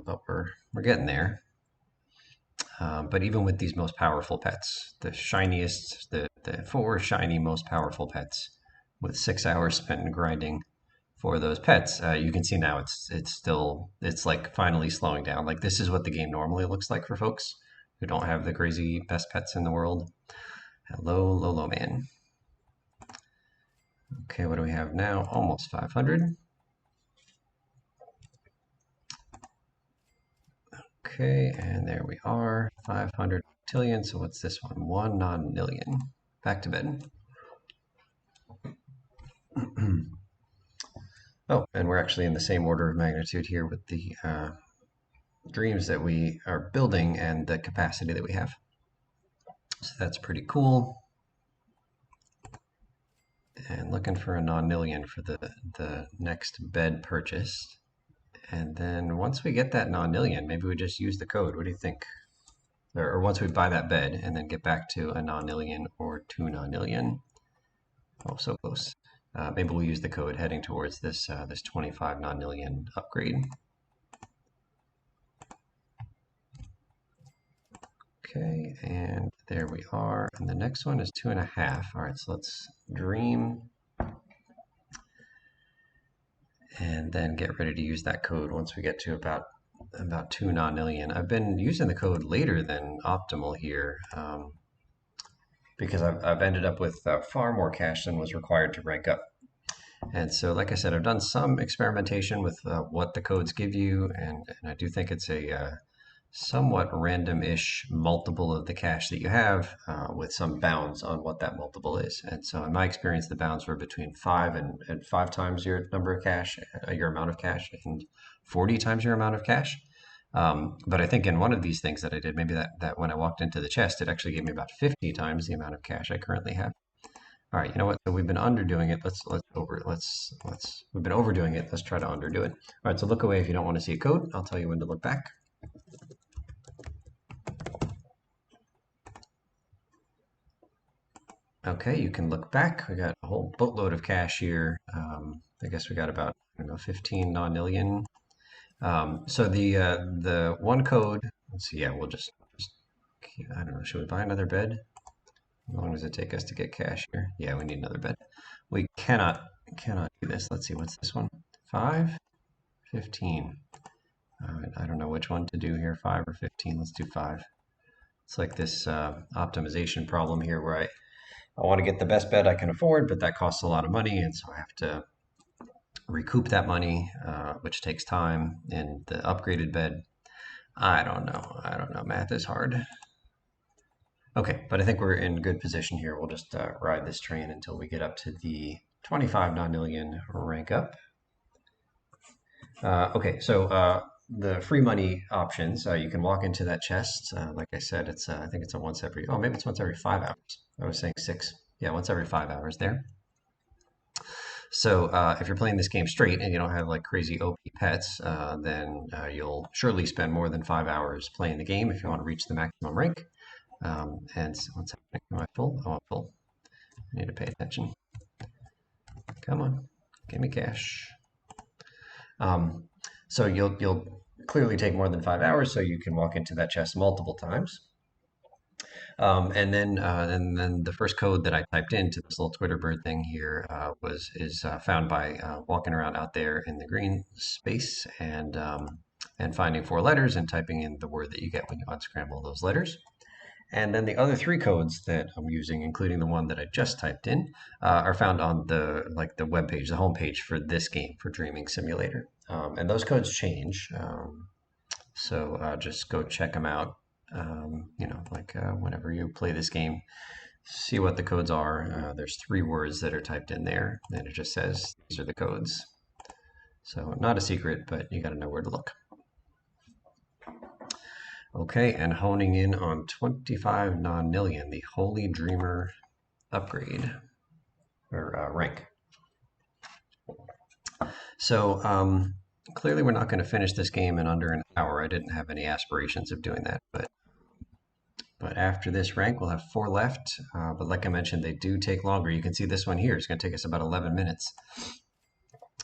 but we're getting there. But even with these most powerful pets, the shiniest, the 4 shiny most powerful pets, with 6 hours spent in grinding for those pets, you can see now it's like finally slowing down. Like, this is what the game normally looks like for folks who don't have the crazy best pets in the world. Hello, Lolo Man. Okay, what do we have now? Almost 500. Okay, and there we are, 500 octillion. So what's this one? 1 nonillion. Back to bed. Oh, and we're actually in the same order of magnitude here with the dreams that we are building and the capacity that we have. So that's pretty cool. And looking for a nonillion for the next bed purchase. And then once we get that nonillion, maybe we just use the code. What do you think? Or once we buy that bed and then get back to a nonillion or 2 nonillion. Oh, so close. Maybe we'll use the code heading towards this 25 nonillion upgrade. Okay, and there we are. And the next one is 2.5. All right, so let's dream and then get ready to use that code once we get to about 2 nonillion. I've been using the code later than optimal here because I've ended up with far more cash than was required to rank up. And so, like I said, I've done some experimentation with what the codes give you, and I do think it's a somewhat random-ish multiple of the cash that you have with some bounds on what that multiple is. And so in my experience, the bounds were between 5 and 5 times your number of cash, your amount of cash, and 40 times your amount of cash. But I think in one of these things that I did, maybe that when I walked into the chest, it actually gave me about 50 times the amount of cash I currently have. All right, you know what? So we've been underdoing it. We've been overdoing it. Let's try to underdo it. All right, so look away if you don't want to see a code. I'll tell you when to look back. Okay, you can look back. We got a whole boatload of cash here. I guess we got about, I don't know, 15 nonillion. So the one code, let's see, yeah, we'll just I don't know, should we buy another bed? How long does it take us to get cash here? Yeah, we need another bed. We cannot do this. Let's see, what's this one? 5, 15. I don't know which one to do here, 5 or 15. Let's do 5. It's like this optimization problem here where I want to get the best bed I can afford, but that costs a lot of money, and so I have to recoup that money, which takes time. And the upgraded bed, I don't know. I don't know. Math is hard. Okay, but I think we're in good position here. We'll just ride this train until we get up to the 25 nonillion rank up. Okay, so the free money options, you can walk into that chest. Like I said, it's I think it's a once every, oh, maybe it's once every 5 hours. I was saying 6. Yeah, once every 5 hours there. So if you're playing this game straight and you don't have like crazy OP pets, then you'll surely spend more than 5 hours playing the game if you want to reach the maximum rank. And what's happening? Am I full? Oh, I'm full. I need to pay attention. Come on, give me cash. So you'll clearly take more than 5 hours, so you can walk into that chest multiple times. And then the first code that I typed into this little Twitter bird thing here is found by walking around out there in the green space and finding 4 letters and typing in the word that you get when you unscramble those letters. And then the other 3 codes that I'm using, including the one that I just typed in, are found on the web page, the home page for this game, for Dreaming Simulator. And those codes change, so just go check them out. Whenever you play this game, see what the codes are. There's 3 words that are typed in there, and it just says these are the codes. So not a secret, but you got to know where to look. Okay, and honing in on 25 nonillion, the Holy Dreamer upgrade, or rank. So clearly we're not going to finish this game in under an hour. I didn't have any aspirations of doing that, but after this rank, we'll have 4 left. But like I mentioned, they do take longer. You can see this one here is going to take us about 11 minutes.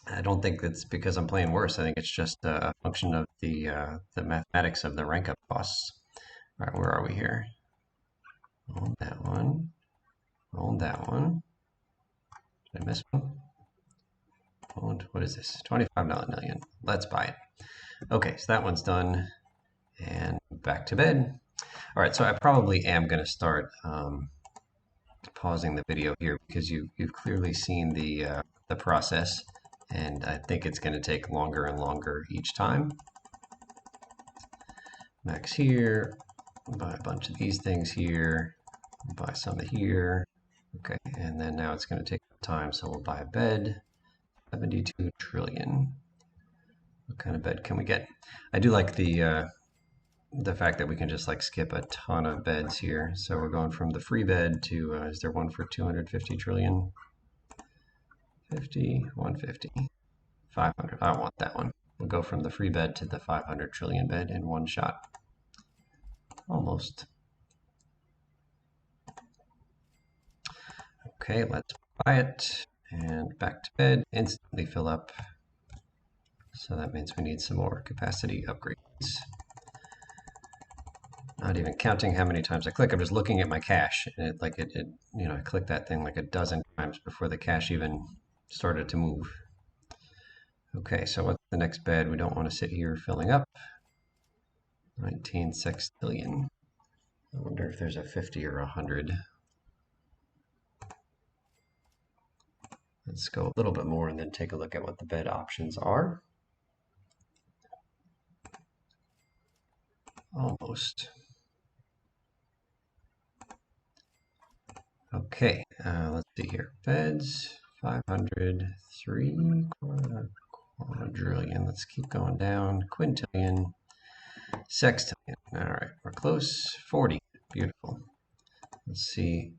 I don't think that's because I'm playing worse. I think it's just a function of the mathematics of the rank up costs. All right, where are we here? Hold that one. Hold that one. Did I miss one? Hold, what is this? 25 million. Let's buy it. Okay, so that one's done. And back to bed. All right, so I probably am going to start pausing the video here because you've clearly seen the process, and I think it's going to take longer and longer each time. Max here, buy a bunch of these things here, buy some here. Okay, and then now it's going to take time, so we'll buy a bed. 72 trillion. What kind of bed can we get? I do like the fact that we can just like skip a ton of beds here. So we're going from the free bed to, is there one for 250 trillion? 50, 150, 500. I don't want that one. We'll go from the free bed to the 500 trillion bed in one shot. Almost. Okay, let's buy it. And back to bed, instantly fill up. So that means we need some more capacity upgrades. Not even counting how many times I click. I'm just looking at my cache. And I clicked that thing like a dozen times before the cache even started to move. Okay, so what's the next bed? We don't want to sit here filling up. 19 sextillion. I wonder if there's a 50 or 100. Let's go a little bit more and then take a look at what the bed options are. Almost. Okay, let's see here. Beds, 500, 3 quadrillion. Let's keep going down. Quintillion, sextillion. All right, we're close. 40. Beautiful. Let's see.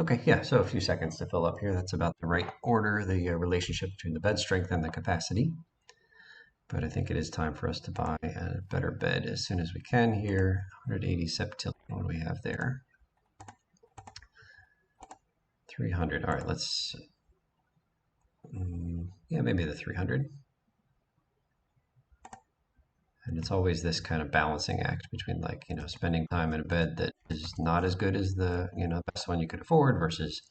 Okay, yeah, so a few seconds to fill up here. That's about the right order, the relationship between the bed strength and the capacity. But I think it is time for us to buy a better bed as soon as we can here. 180 septillion, what do we have there? 300, all right, let's, yeah, maybe the 300. And it's always this kind of balancing act between like, spending time in a bed that is not as good as the, best one you could afford versus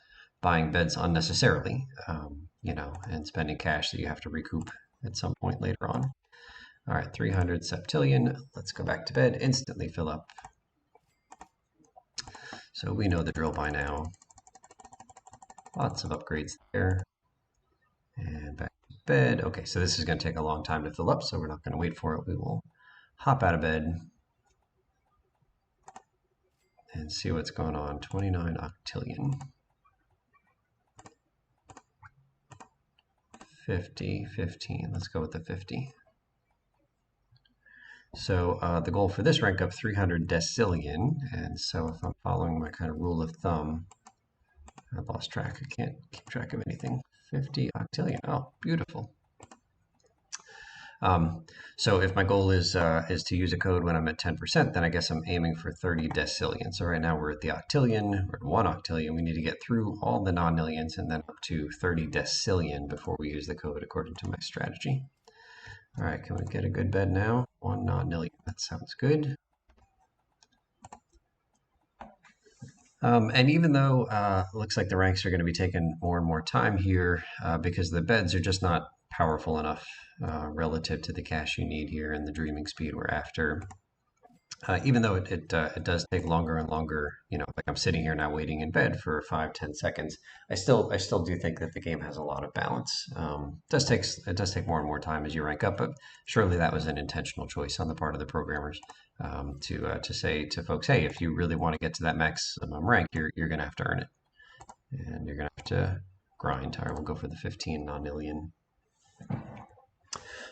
buying beds unnecessarily, and spending cash that you have to recoup at some point later on. All right, 300 septillion. Let's go back to bed, instantly fill up. So we know the drill by now. Lots of upgrades there. And back to bed. Okay, so this is going to take a long time to fill up, so we're not going to wait for it. We will hop out of bed and see what's going on. 29 octillion. 50, 15. Let's go with the 50. So the goal for this rank up 300 decillion. And so if I'm following my kind of rule of thumb, I lost track. I can't keep track of anything. 50 octillion. Oh, beautiful. So if my goal is to use a code when I'm at 10%, then I guess I'm aiming for 30 decillion. So right now we're at the octillion, we're at 1 octillion. We need to get through all the nonillions and then up to 30 decillion before we use the code according to my strategy. All right, can we get a good bed now? 1 nonillion, that sounds good. And even though it looks like the ranks are going to be taking more and more time here because the beds are just not powerful enough relative to the cash you need here and the dreaming speed we're after. Even though it does take longer and longer, like I'm sitting here now waiting in bed for 5-10 seconds, I still do think that the game has a lot of balance. It does take more and more time as you rank up, but surely that was an intentional choice on the part of the programmers to say to folks, hey, if you really want to get to that maximum rank, you're going to have to earn it, and you're going to have to grind. All right, we'll go for the 15 nonillion.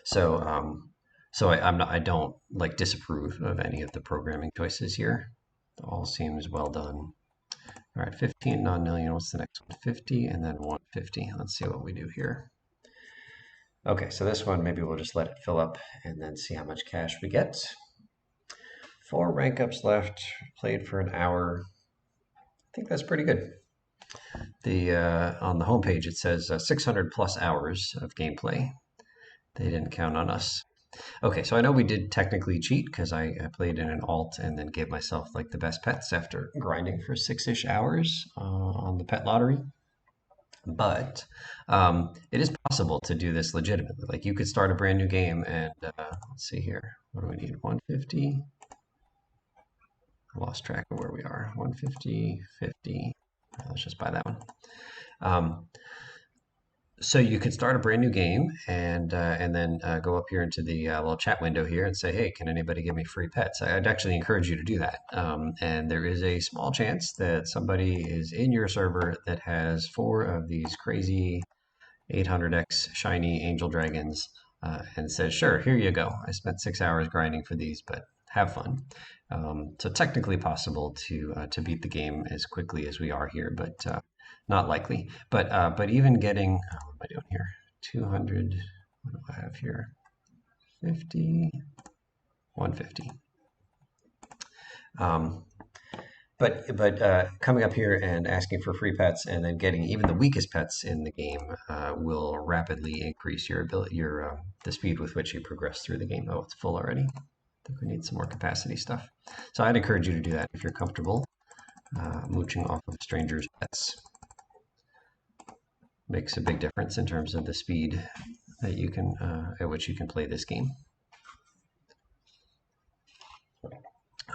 So I don't like disapprove of any of the programming choices here. It all seems well done. All right, 15 nonillion. What's the next one? 50 and then 150. Let's see what we do here. Okay, so this one, maybe we'll just let it fill up and then see how much cash we get. 4 rank ups left, played for an hour. I think that's pretty good. On the homepage, it says 600 plus hours of gameplay. They didn't count on us. Okay, so I know we did technically cheat because I played in an alt and then gave myself like the best pets after grinding for 6-ish hours on the pet lottery. But it is possible to do this legitimately. Like you could start a brand new game and let's see here. What do we need? 150. I lost track of where we are. 150, 50. Let's just buy that one. So you could start a brand new game and then go up here into the little chat window here and say, hey, can anybody give me free pets? I'd actually encourage you to do that. And there is a small chance that somebody is in your server that has 4 of these crazy 800x shiny angel dragons and says, sure, here you go. I spent 6 hours grinding for these, but have fun. So technically possible to beat the game as quickly as we are here, but not likely. But even getting, what am I doing here? 200, what do I have here? 50, 150. But coming up here and asking for free pets and then getting even the weakest pets in the game will rapidly increase your ability, the speed with which you progress through the game. Oh, it's full already. I think we need some more capacity stuff. So I'd encourage you to do that if you're comfortable mooching off of strangers' pets. Makes a big difference in terms of the speed that you can at which you can play this game.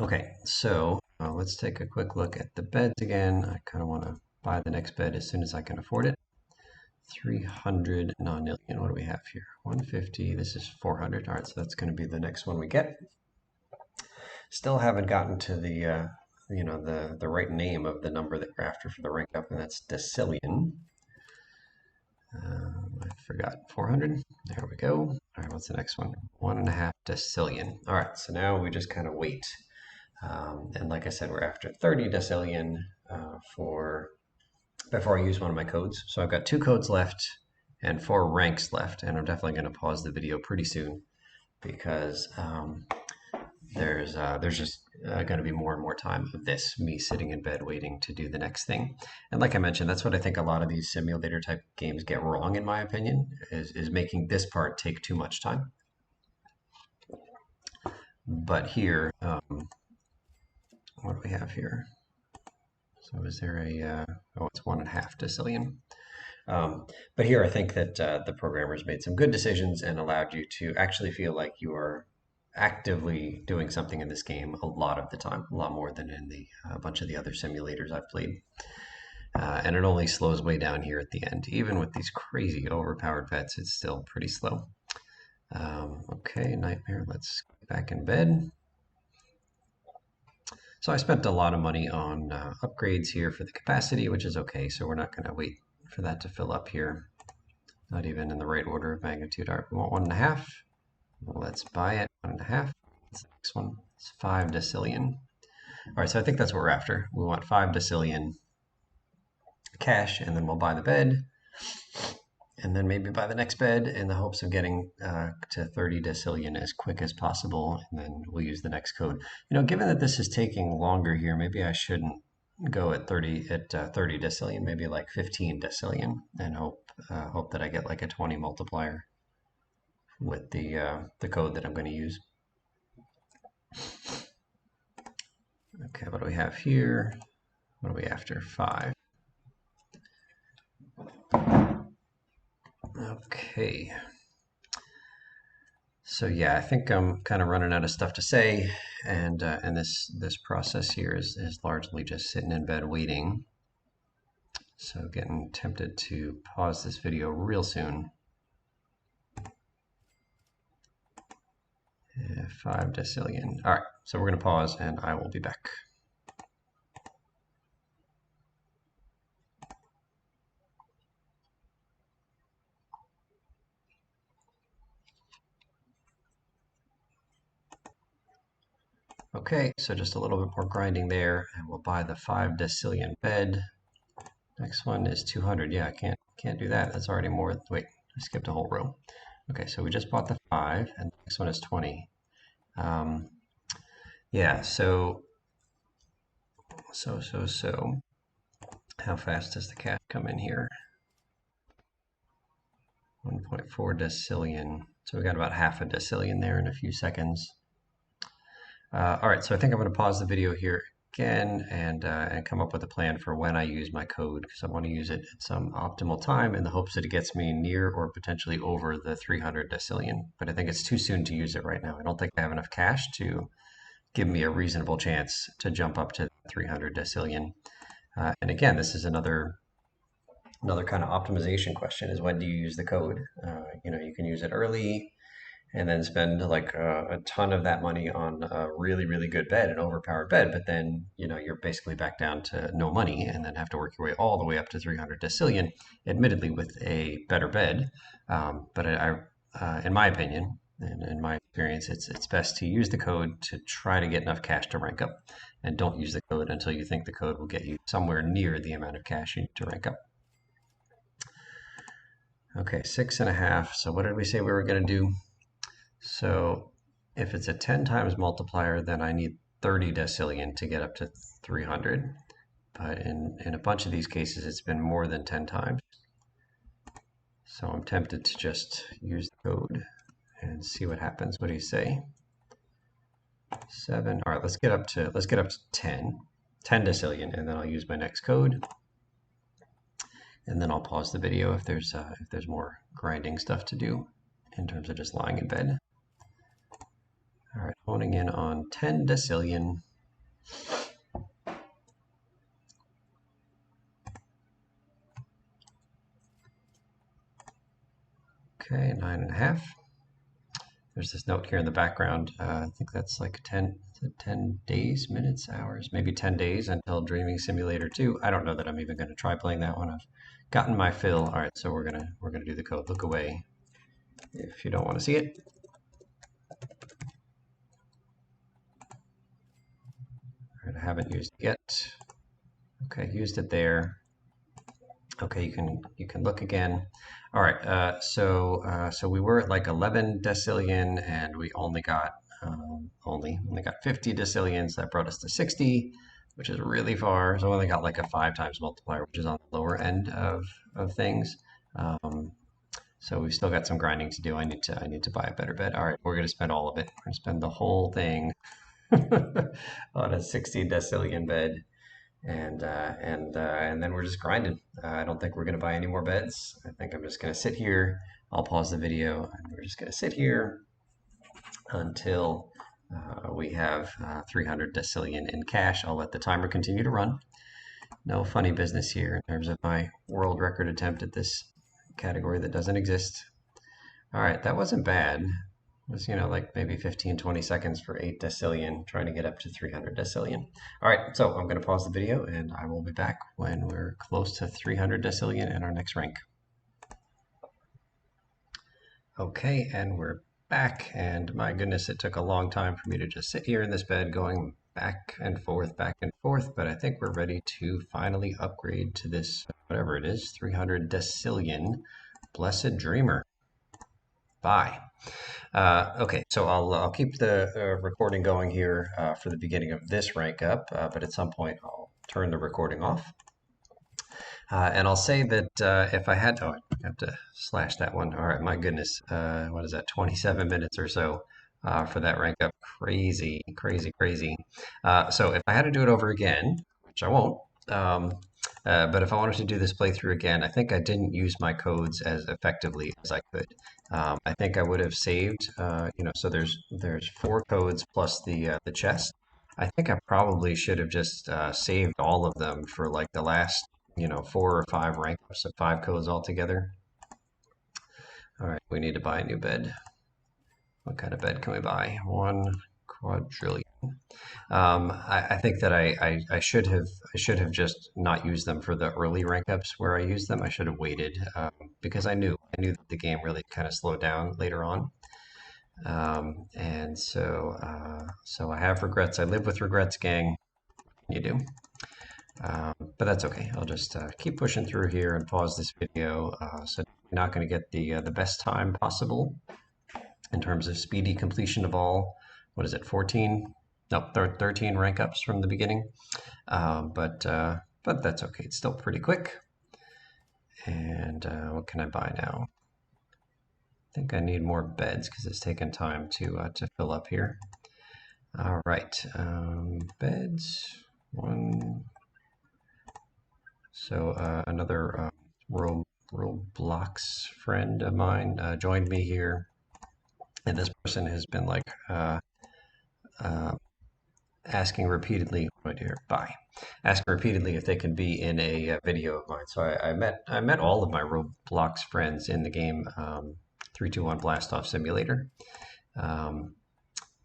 Okay, so let's take a quick look at the beds again. I kind of want to buy the next bed as soon as I can afford it. 300 nonillion. What do we have here? 150. This is 400. All right, so that's going to be the next one we get. Still haven't gotten to the the right name of the number that we're after for the rank up, and that's Decillion. I forgot 400. There we go. All right, what's the next one? 1.5 decillion. All right, so now we just kind of wait. And like I said, we're after 30 decillion for before I use one of my codes. So I've got 2 codes left and 4 ranks left, and I'm definitely going to pause the video pretty soon because there's just going to be more and more time of this, me sitting in bed waiting to do the next thing. And like I mentioned, that's what I think a lot of these simulator type games get wrong, in my opinion, is making this part take too much time. But here, what do we have here? So is there a, oh, it's 1.5 decillion. But here I think that the programmers made some good decisions and allowed you to actually feel like you are actively doing something in this game a lot of the time, a lot more than in a bunch of the other simulators I've played. And it only slows way down here at the end. Even with these crazy overpowered pets, it's still pretty slow. Okay, nightmare, let's get back in bed. So I spent a lot of money on upgrades here for the capacity, which is okay. So we're not going to wait for that to fill up here. Not even in the right order of magnitude. All right, we want 1.5. Let's buy it. 1.5. What's the next one? It's 5 decillion. All right, so I think that's what we're after. We want 5 decillion cash, and then we'll buy the bed, and then maybe buy the next bed in the hopes of getting to 30 decillion as quick as possible, and then we'll use the next code. You know, given that this is taking longer here, maybe I shouldn't go at 30 decillion, maybe like 15 decillion, and hope that I get like a 20 multiplier with the code that I'm going to use. Okay, what do we have here? What are we after? 5. Okay. So yeah, I think I'm kind of running out of stuff to say, and this process here is largely just sitting in bed waiting. So getting tempted to pause this video real soon. 5 decillion. All right, so we're going to pause, and I will be back. Okay, so just a little bit more grinding there, and we'll buy the 5 decillion bed. Next one is 200. Yeah, I can't do that. That's already more. Wait, I skipped a whole row. Okay, so we just bought the 5, and the next one is 20. Yeah, so how fast does the cash come in here? 1.4 decillion. So we got about half a decillion there in a few seconds. All right, so I think I'm going to pause the video here again and come up with a plan for when I use my code, because I want to use it at some optimal time in the hopes that it gets me near or potentially over the 300 decillion. But I think it's too soon to use it right now. I don't think I have enough cash to give me a reasonable chance to jump up to 300 decillion. And again, this is another kind of optimization question: is when do you use the code? You know, you can use it early and then spend like a ton of that money on a really, really good bed, an overpowered bed, but then, you know, you're basically back down to no money and then have to work your way all the way up to 300 decillion, admittedly with a better bed. But in my opinion, and in my experience, it's best to use the code to try to get enough cash to rank up, and don't use the code until you think the code will get you somewhere near the amount of cash you need to rank up. Okay, 6.5. So what did we say we were going to do? So if it's a 10 times multiplier, then I need 30 decillion to get up to 300. But in a bunch of these cases, it's been more than 10 times. So I'm tempted to just use the code and see what happens. What do you say? 7. All right, let's get up to 10 decillion, and then I'll use my next code. And then I'll pause the video if there's more grinding stuff to do in terms of just lying in bed. All right, honing in on 10 decillion. Okay, 9.5. There's this note here in the background. I think that's like 10 days, minutes, hours, maybe 10 days until Dreaming Simulator 2. I don't know that I'm even going to try playing that one. I've gotten my fill. All right, so we're gonna do the code. Look away if you don't want to see it. All right, I haven't used it yet. Okay, used it there. Okay, you can look again. All right, so we were at like 11 decillion, and we only got only got 50 decillions. That brought us to 60, which is really far. So we only got like a 5 times multiplier, which is on the lower end of things. Um, so we've still got some grinding to do. I need to buy a better bed. All right, we're gonna spend all of it. We're gonna spend the whole thing on a 60 decillion bed, and then we're just grinding. I don't think we're gonna buy any more beds. I think I'm just gonna sit here. I'll pause the video, and we're just gonna sit here until we have 300 decillion in cash. I'll let the timer continue to run. No funny business here in terms of my world record attempt at this category that doesn't exist. All right, that wasn't bad. It was, like maybe 15, 20 seconds for 8 decillion, trying to get up to 300 decillion. All right, so I'm going to pause the video and I will be back when we're close to 300 decillion in our next rank. Okay, and we're back, and my goodness, it took a long time for me to just sit here in this bed going back and forth, but I think we're ready to finally upgrade to this, whatever it is, 300 decillion Blessed Dreamer. Bye. Okay, so I'll keep the recording going here for the beginning of this rank up, but at some point I'll turn the recording off. And I'll say that if I had to, I have to slash that one. All right, my goodness, what is that? 27 minutes or so for that rank up. Crazy, crazy, crazy. So if I had to do it over again, which I won't, but if I wanted to do this playthrough again, I think I didn't use my codes as effectively as I could. I think I would have saved, so there's 4 codes plus the chest. I think I probably should have just saved all of them for like the last 4 or 5 rank ups, so 5 codes altogether. All right, we need to buy a new bed. What kind of bed can we buy? 1 quadrillion. I think that I should have just not used them for the early rank ups where I used them. I should have waited because I knew that the game really kind of slowed down later on. And so I have regrets. I live with regrets, gang. You do. But that's okay. I'll just keep pushing through here and pause this video. So you're not going to get the best time possible in terms of speedy completion of all, what is it, 14? No, 13 rank ups from the beginning. But that's okay. It's still pretty quick. And what can I buy now? I think I need more beds because it's taken time to fill up here. All right, beds, 1. So another Roblox friend of mine joined me here, and this person has been like asking repeatedly, right here, bye, asking repeatedly if they can be in a video of mine. So I met all of my Roblox friends in the game 321 Blast Off Simulator,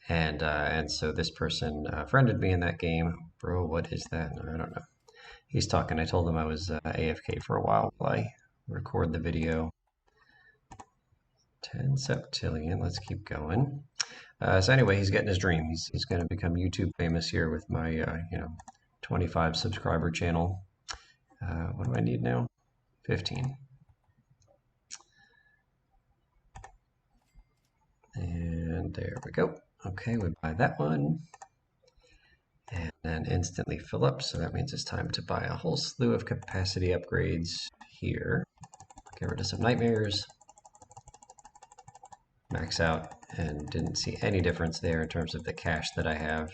and so this person friended me in that game. Bro, what is that? I don't know. He's talking. I told him I was AFK for a while I record the video. 10 septillion. Let's keep going. So anyway, he's getting his dream. He's going to become YouTube famous here with my 25 subscriber channel. What do I need now? 15. And there we go. Okay, we buy that one. And then instantly fill up. So that means it's time to buy a whole slew of capacity upgrades here. Get rid of some nightmares. Max out, and didn't see any difference there in terms of the cash that I have.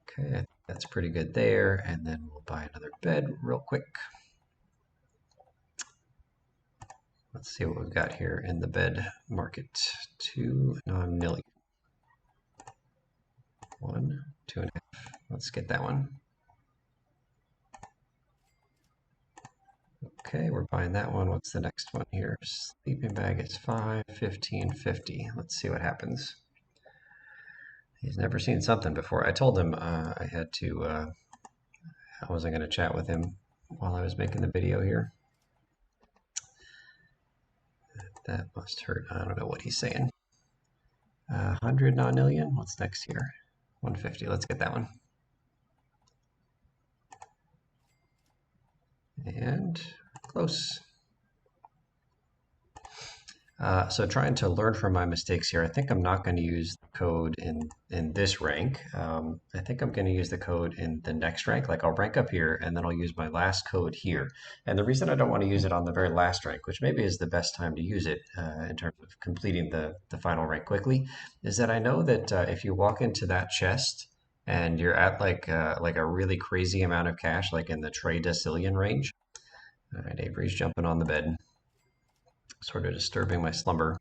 Okay, that's pretty good there. And then we'll buy another bed real quick. Let's see what we've got here in the bed market. 2 non-million. 1, 2.5. Let's get that one. Okay, we're buying that one. What's the next one here? Sleeping bag is 5, 15, 50. Let's see what happens. He's never seen something before. I told him I had to, I wasn't going to chat with him while I was making the video here. That must hurt. I don't know what he's saying. 100 non-million. What's next here? 150. Let's get that one. Close. So trying to learn from my mistakes here, I think I'm not going to use the code in this rank. I think I'm going to use the code in the next rank. Like I'll rank up here and then I'll use my last code here. And the reason I don't want to use it on the very last rank, which maybe is the best time to use it in terms of completing the final rank quickly, is that I know that if you walk into that chest and you're at like a really crazy amount of cash, like in the Decillion range. All right, Avery's jumping on the bed, sort of disturbing my slumber.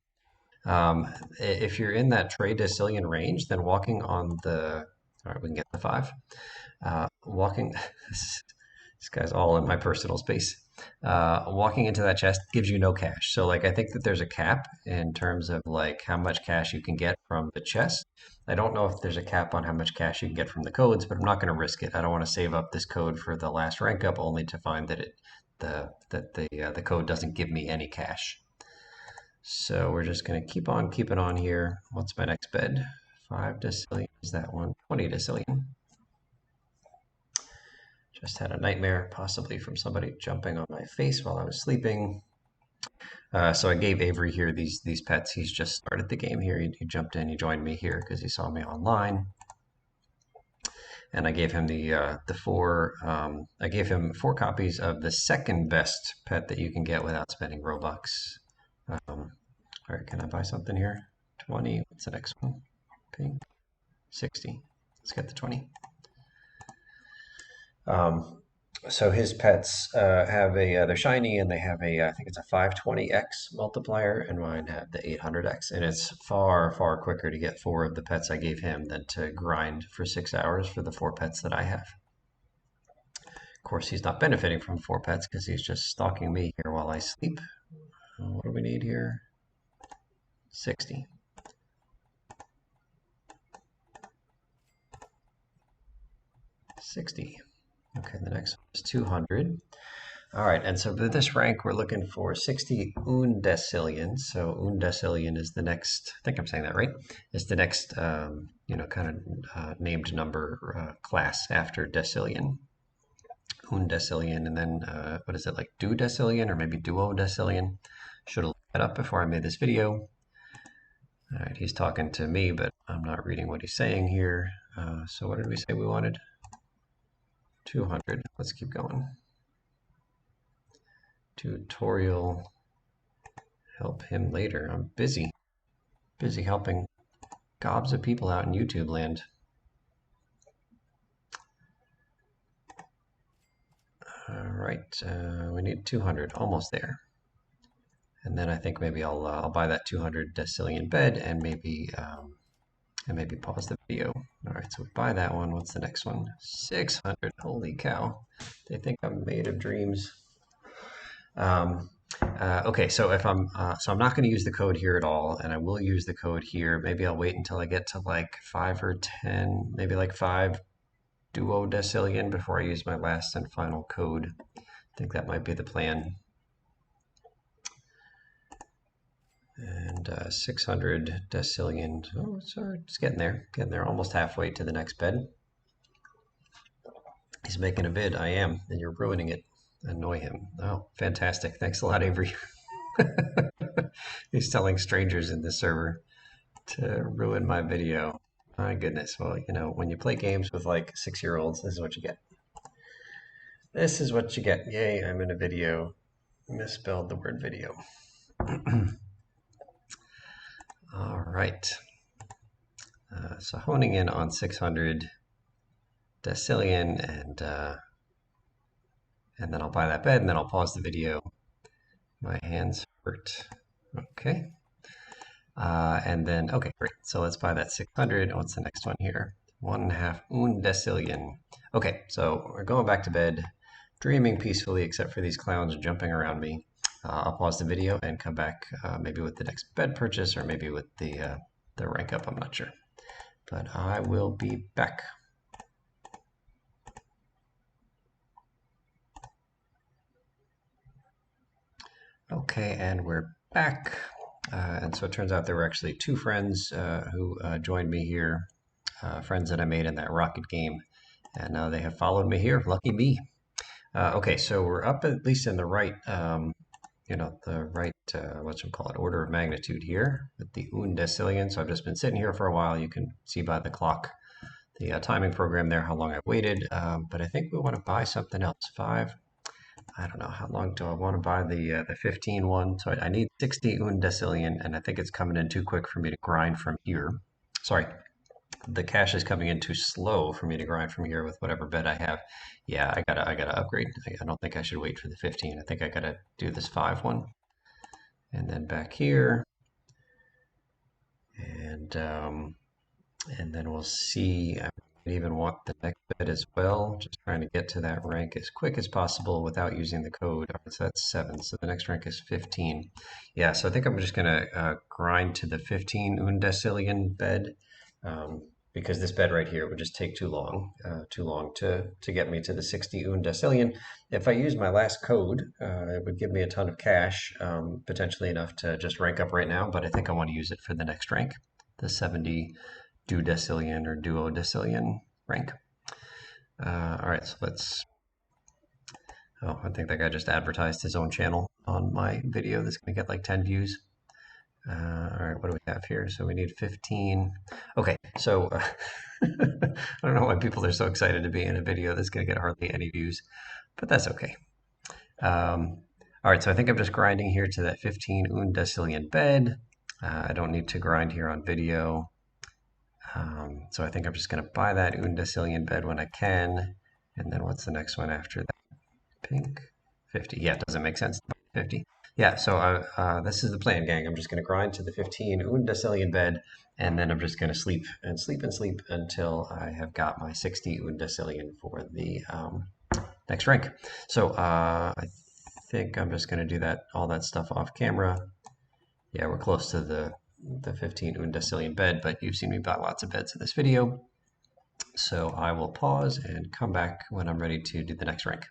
If you're in that Decillion range, then walking on the, all right, we can get the 5. Walking, this guy's all in my personal space. Walking into that chest gives you no cash. So like I think that there's a cap in terms of like how much cash you can get from the chest. I don't know if there's a cap on how much cash you can get from the codes, but I'm not going to risk it. I don't want to save up this code for the last rank up only to find that the code doesn't give me any cash. So we're just going to keep on keeping on here. What's my next bed? 5 decillion is that one. 20 decillion. Just had a nightmare, possibly from somebody jumping on my face while I was sleeping. So I gave Avery here these pets. He's just started the game here. He jumped in. He joined me here because he saw me online. And I gave him the 4. I gave him 4 copies of the second best pet that you can get without spending Robux. All right, can I buy something here? 20. What's the next one? Pink. 60. Let's get the 20. So his pets have they're shiny and they have I think it's a 520x multiplier, and mine have the 800x. And it's far, far quicker to get 4 of the pets I gave him than to grind for 6 hours for the 4 pets that I have. Of course, he's not benefiting from 4 pets because he's just stalking me here while I sleep. What do we need here? 60. 60. Okay, the next one is 200. All right, and so for this rank, we're looking for 60 Undecillion. So Undecillion is the next, I think I'm saying that right, is the next, kind of named number class after Decillion. Undecillion, and then what is it, like Decillion or maybe Decillion? Should have looked that up before I made this video. All right, he's talking to me, but I'm not reading what he's saying here. So what did we say we wanted? 200. Let's keep going. Tutorial. Help him later. I'm busy helping gobs of people out in YouTube land. All right, we need 200, almost there. And then I think maybe I'll buy that 200 decillion bed and maybe pause the video. All right, so we buy that one. What's the next one? 600. Holy cow! They think I'm made of dreams. Okay, so if I'm not going to use the code here at all, and I will use the code here. Maybe I'll wait until I get to like 5 or 10, maybe like 5 decillion before I use my last and final code. I think that might be the plan. And 600 decillion. Oh, sorry, it's getting there, almost halfway to the next bed. He's making a bid. I am, and you're ruining it. Annoy him. Oh, fantastic. Thanks a lot, Avery. He's telling strangers in this server to ruin my video. My goodness. Well, when you play games with like 6-year-olds, this is what you get. This is what you get. Yay, I'm in a video. Misspelled the word video. All right. So honing in on 600 decillion, and then I'll buy that bed, and then I'll pause the video. My hands hurt. Okay. And then, okay, great. So let's buy that 600. What's the next one here? 1.5 Undecillion. Okay, so we're going back to bed, dreaming peacefully, except for these clowns jumping around me. I'll pause the video and come back maybe with the next bed purchase or maybe with the rank up. I'm not sure. But I will be back. Okay, and we're back. And so it turns out there were actually 2 friends who joined me here, friends that I made in that rocket game. And now they have followed me here. Lucky me. Okay, so we're up at least in the right, the right, order of magnitude here with the Undecillion. So I've just been sitting here for a while. You can see by the clock, the timing program there, how long I've waited. But I think we want to buy something else. I don't know, how long do I want to buy the 15 one? So I need 60 Undecillion, and I think it's coming in too quick for me to grind from here. Sorry, the cash is coming in too slow for me to grind from here with whatever bed I have. Yeah, I gotta upgrade. I don't think I should wait for the 15. I think I gotta do this 5 one. And then back here. And then we'll see. I even want the next bed as well. Just trying to get to that rank as quick as possible without using the code. All right, so that's 7. So the next rank is 15. Yeah, so I think I'm just gonna grind to the 15 Undecillion bed. Because this bed right here would just take too long to get me to the 60 Undecillion. If I use my last code, it would give me a ton of cash, potentially enough to just rank up right now, but I think I want to use it for the next rank, the 70 Decillion or Decillion rank. All right, so let's. Oh, I think that guy just advertised his own channel on my video. That's going to get like 10 views. All right, what do we have here? So we need 15. Okay, so I don't know why people are so excited to be in a video that's going to get hardly any views, but that's okay. All right, so I think I'm just grinding here to that 15 Undecillion bed. I don't need to grind here on video. So I think I'm just going to buy that Undecillion bed when I can. And then what's the next one after that? Pink? 50. Yeah, it doesn't make sense to buy 50. Yeah, so this is the plan, gang. I'm just going to grind to the 15 Undecillion bed, and then I'm just going to sleep and sleep and sleep until I have got my 60 Undecillion for the next rank. So I think I'm just going to do all that stuff off camera. Yeah, we're close to the 15 Undecillion bed, but you've seen me buy lots of beds in this video. So I will pause and come back when I'm ready to do the next rank.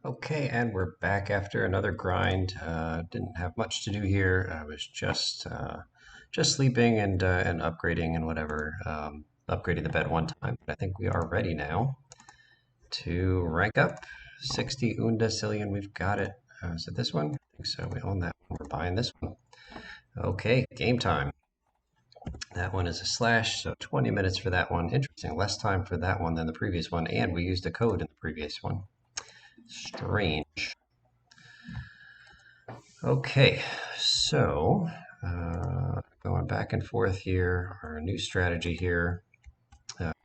Okay, and we're back after another grind. Didn't have much to do here. I was just sleeping and upgrading and whatever. Upgrading the bed one time, but I think we are ready now to rank up. 60 Undecillion, we've got it. Is it this one? I think so. We own that one. We're buying this one. Okay, game time. That one is a slash, so 20 minutes for that one. Interesting, less time for that one than the previous one, and we used a code in the previous one. Strange. Okay, so going back and forth here, our new strategy here.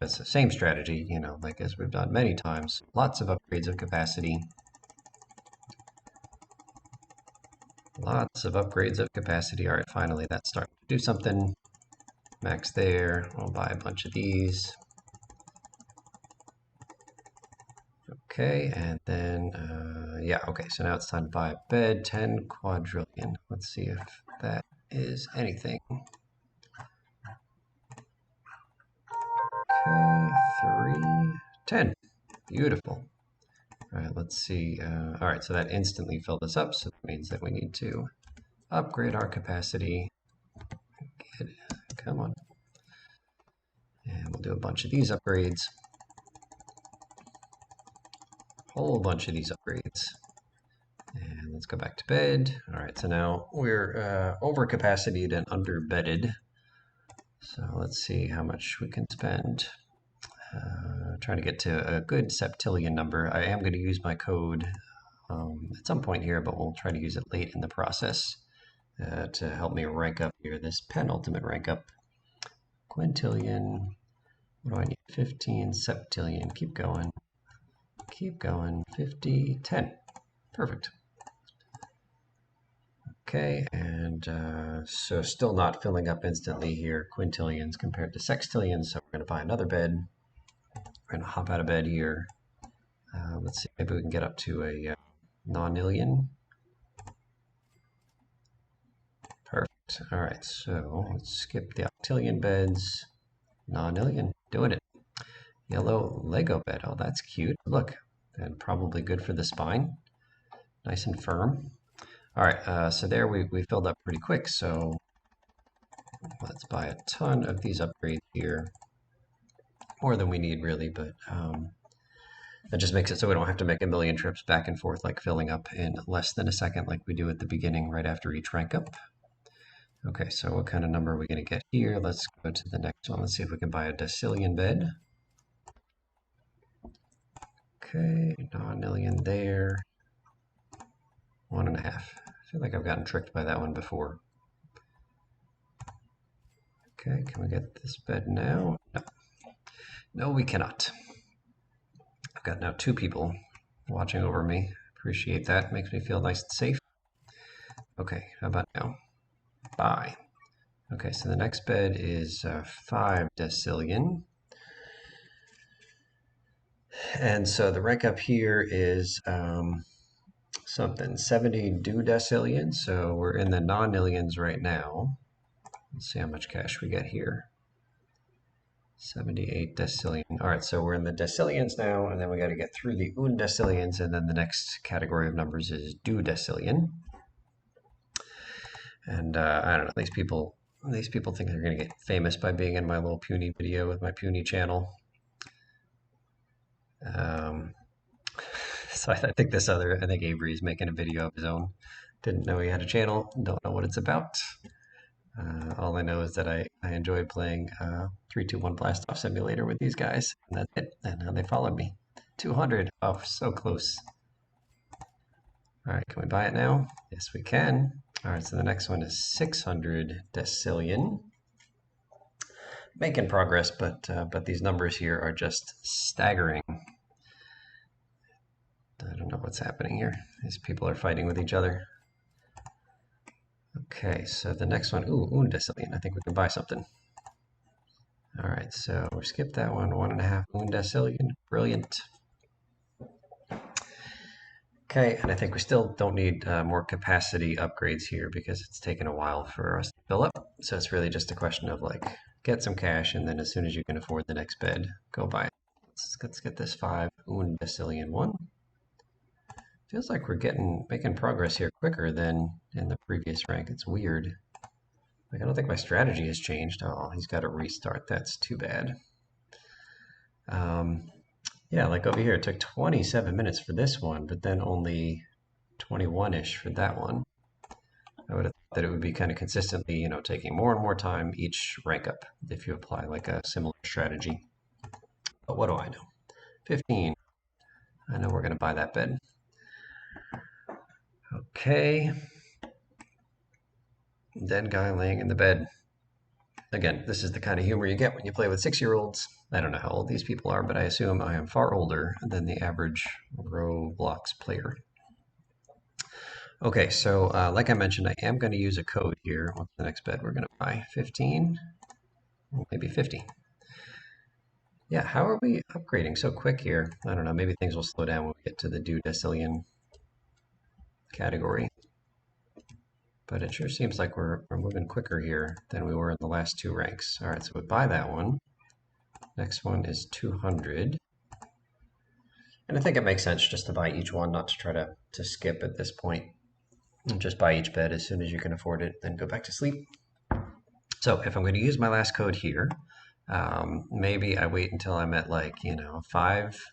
It's the same strategy, like as we've done many times. Lots of upgrades of capacity. Lots of upgrades of capacity. All right, finally that's starting to do something. Max there. I'll buy a bunch of these. Okay, and then, yeah, okay, so now it's time to buy a bed, 10 quadrillion. Let's see if that is anything. Okay, 3, 10. Beautiful. All right, let's see. All right, so that instantly filled us up, so that means that we need to upgrade our capacity. Come on. And we'll do a bunch of these upgrades. Whole bunch of these upgrades. And let's go back to bed. All right, so now we're over capacitied and under bedded. So let's see how much we can spend. Trying to get to a good septillion number. I am going to use my code at some point here, but we'll try to use it late in the process to help me rank up here. This penultimate rank up. Quintillion. What do I need? 15 septillion. Keep going. Keep going. 50, 10. Perfect. Okay, and so still not filling up instantly here, quintillions compared to sextillions, so we're going to buy another bed. We're going to hop out of bed here. Let's see, maybe we can get up to a nonillion. Perfect. All right, so let's skip the octillion beds. Nonillion, doing it. Yellow Lego bed. Oh, that's cute. Look, and probably good for the spine. Nice and firm. All right, so there we filled up pretty quick, so let's buy a ton of these upgrades here. More than we need, really, but That just makes it so we don't have to make a million trips back and forth, like filling up in less than a second, like we do at the beginning, right after each rank up. Okay, so what kind of number are we going to get here? Let's go to the next one. Let's see if we can buy a Decillion bed. Okay, nonillion there. 1.5. I feel like I've gotten tricked by that one before. Okay, can we get this bed now? No. No, we cannot. I've got now 2 people watching over me. Appreciate that. Makes me feel nice and safe. Okay, how about now? Buy. Okay, so the next bed is 5 Decillion. And so the rank up here is something 70 Decillion. So we're in the non-nillions right now. Let's see how much cash we get here. 78 Decillion. All right, so we're in the Decillions now, and then we got to get through the Undecillions, and then the next category of numbers is Decillion. And I don't know, these people think they're going to get famous by being in my little puny video with my puny channel. So I think I think Avery's making a video of his own. Didn't know he had a channel. Don't know what it's about. All I know is that I enjoy playing 3-2-1 Blast Off Simulator with these guys. And that's it. And now they followed me. 200. Oh, so close. All right, can we buy it now? Yes, we can. All right, so the next one is 600 Decillion. Making progress, but these numbers here are just staggering. I don't know what's happening here. These people are fighting with each other. Okay, so the next one, Undecillion. I think we can buy something. All right, so we skipped that one. 1.5 Undecillion. Brilliant. Okay, and I think we still don't need more capacity upgrades here because it's taken a while for us to fill up. So it's really just a question of like, get some cash, and then as soon as you can afford the next bed, go buy it. Let's get this 5 Undecillion one. Feels like we're making progress here quicker than in the previous rank. It's weird. Like, I don't think my strategy has changed. Oh, he's got to restart. That's too bad. Yeah, like over here, it took 27 minutes for this one, but then only 21-ish for that one. I would have thought that it would be kind of consistently, taking more and more time each rank up if you apply like a similar strategy. But what do I know? 15. I know we're going to buy that bed. Okay. Dead guy laying in the bed. Again, this is the kind of humor you get when you play with 6-year-olds. I don't know how old these people are, but I assume I am far older than the average Roblox player. Okay, so like I mentioned, I am going to use a code here. What's the next bed we're going to buy? 15? Maybe 50. Yeah, how are we upgrading so quick here? I don't know, maybe things will slow down when we get to the Decillion category. But it sure seems like we're moving quicker here than we were in the last 2 ranks. All right, so we buy that one. Next one is 200. And I think it makes sense just to buy each one, not to try to skip at this point. And just buy each bed as soon as you can afford it, then go back to sleep. So if I'm going to use my last code here, maybe I wait until I'm at 5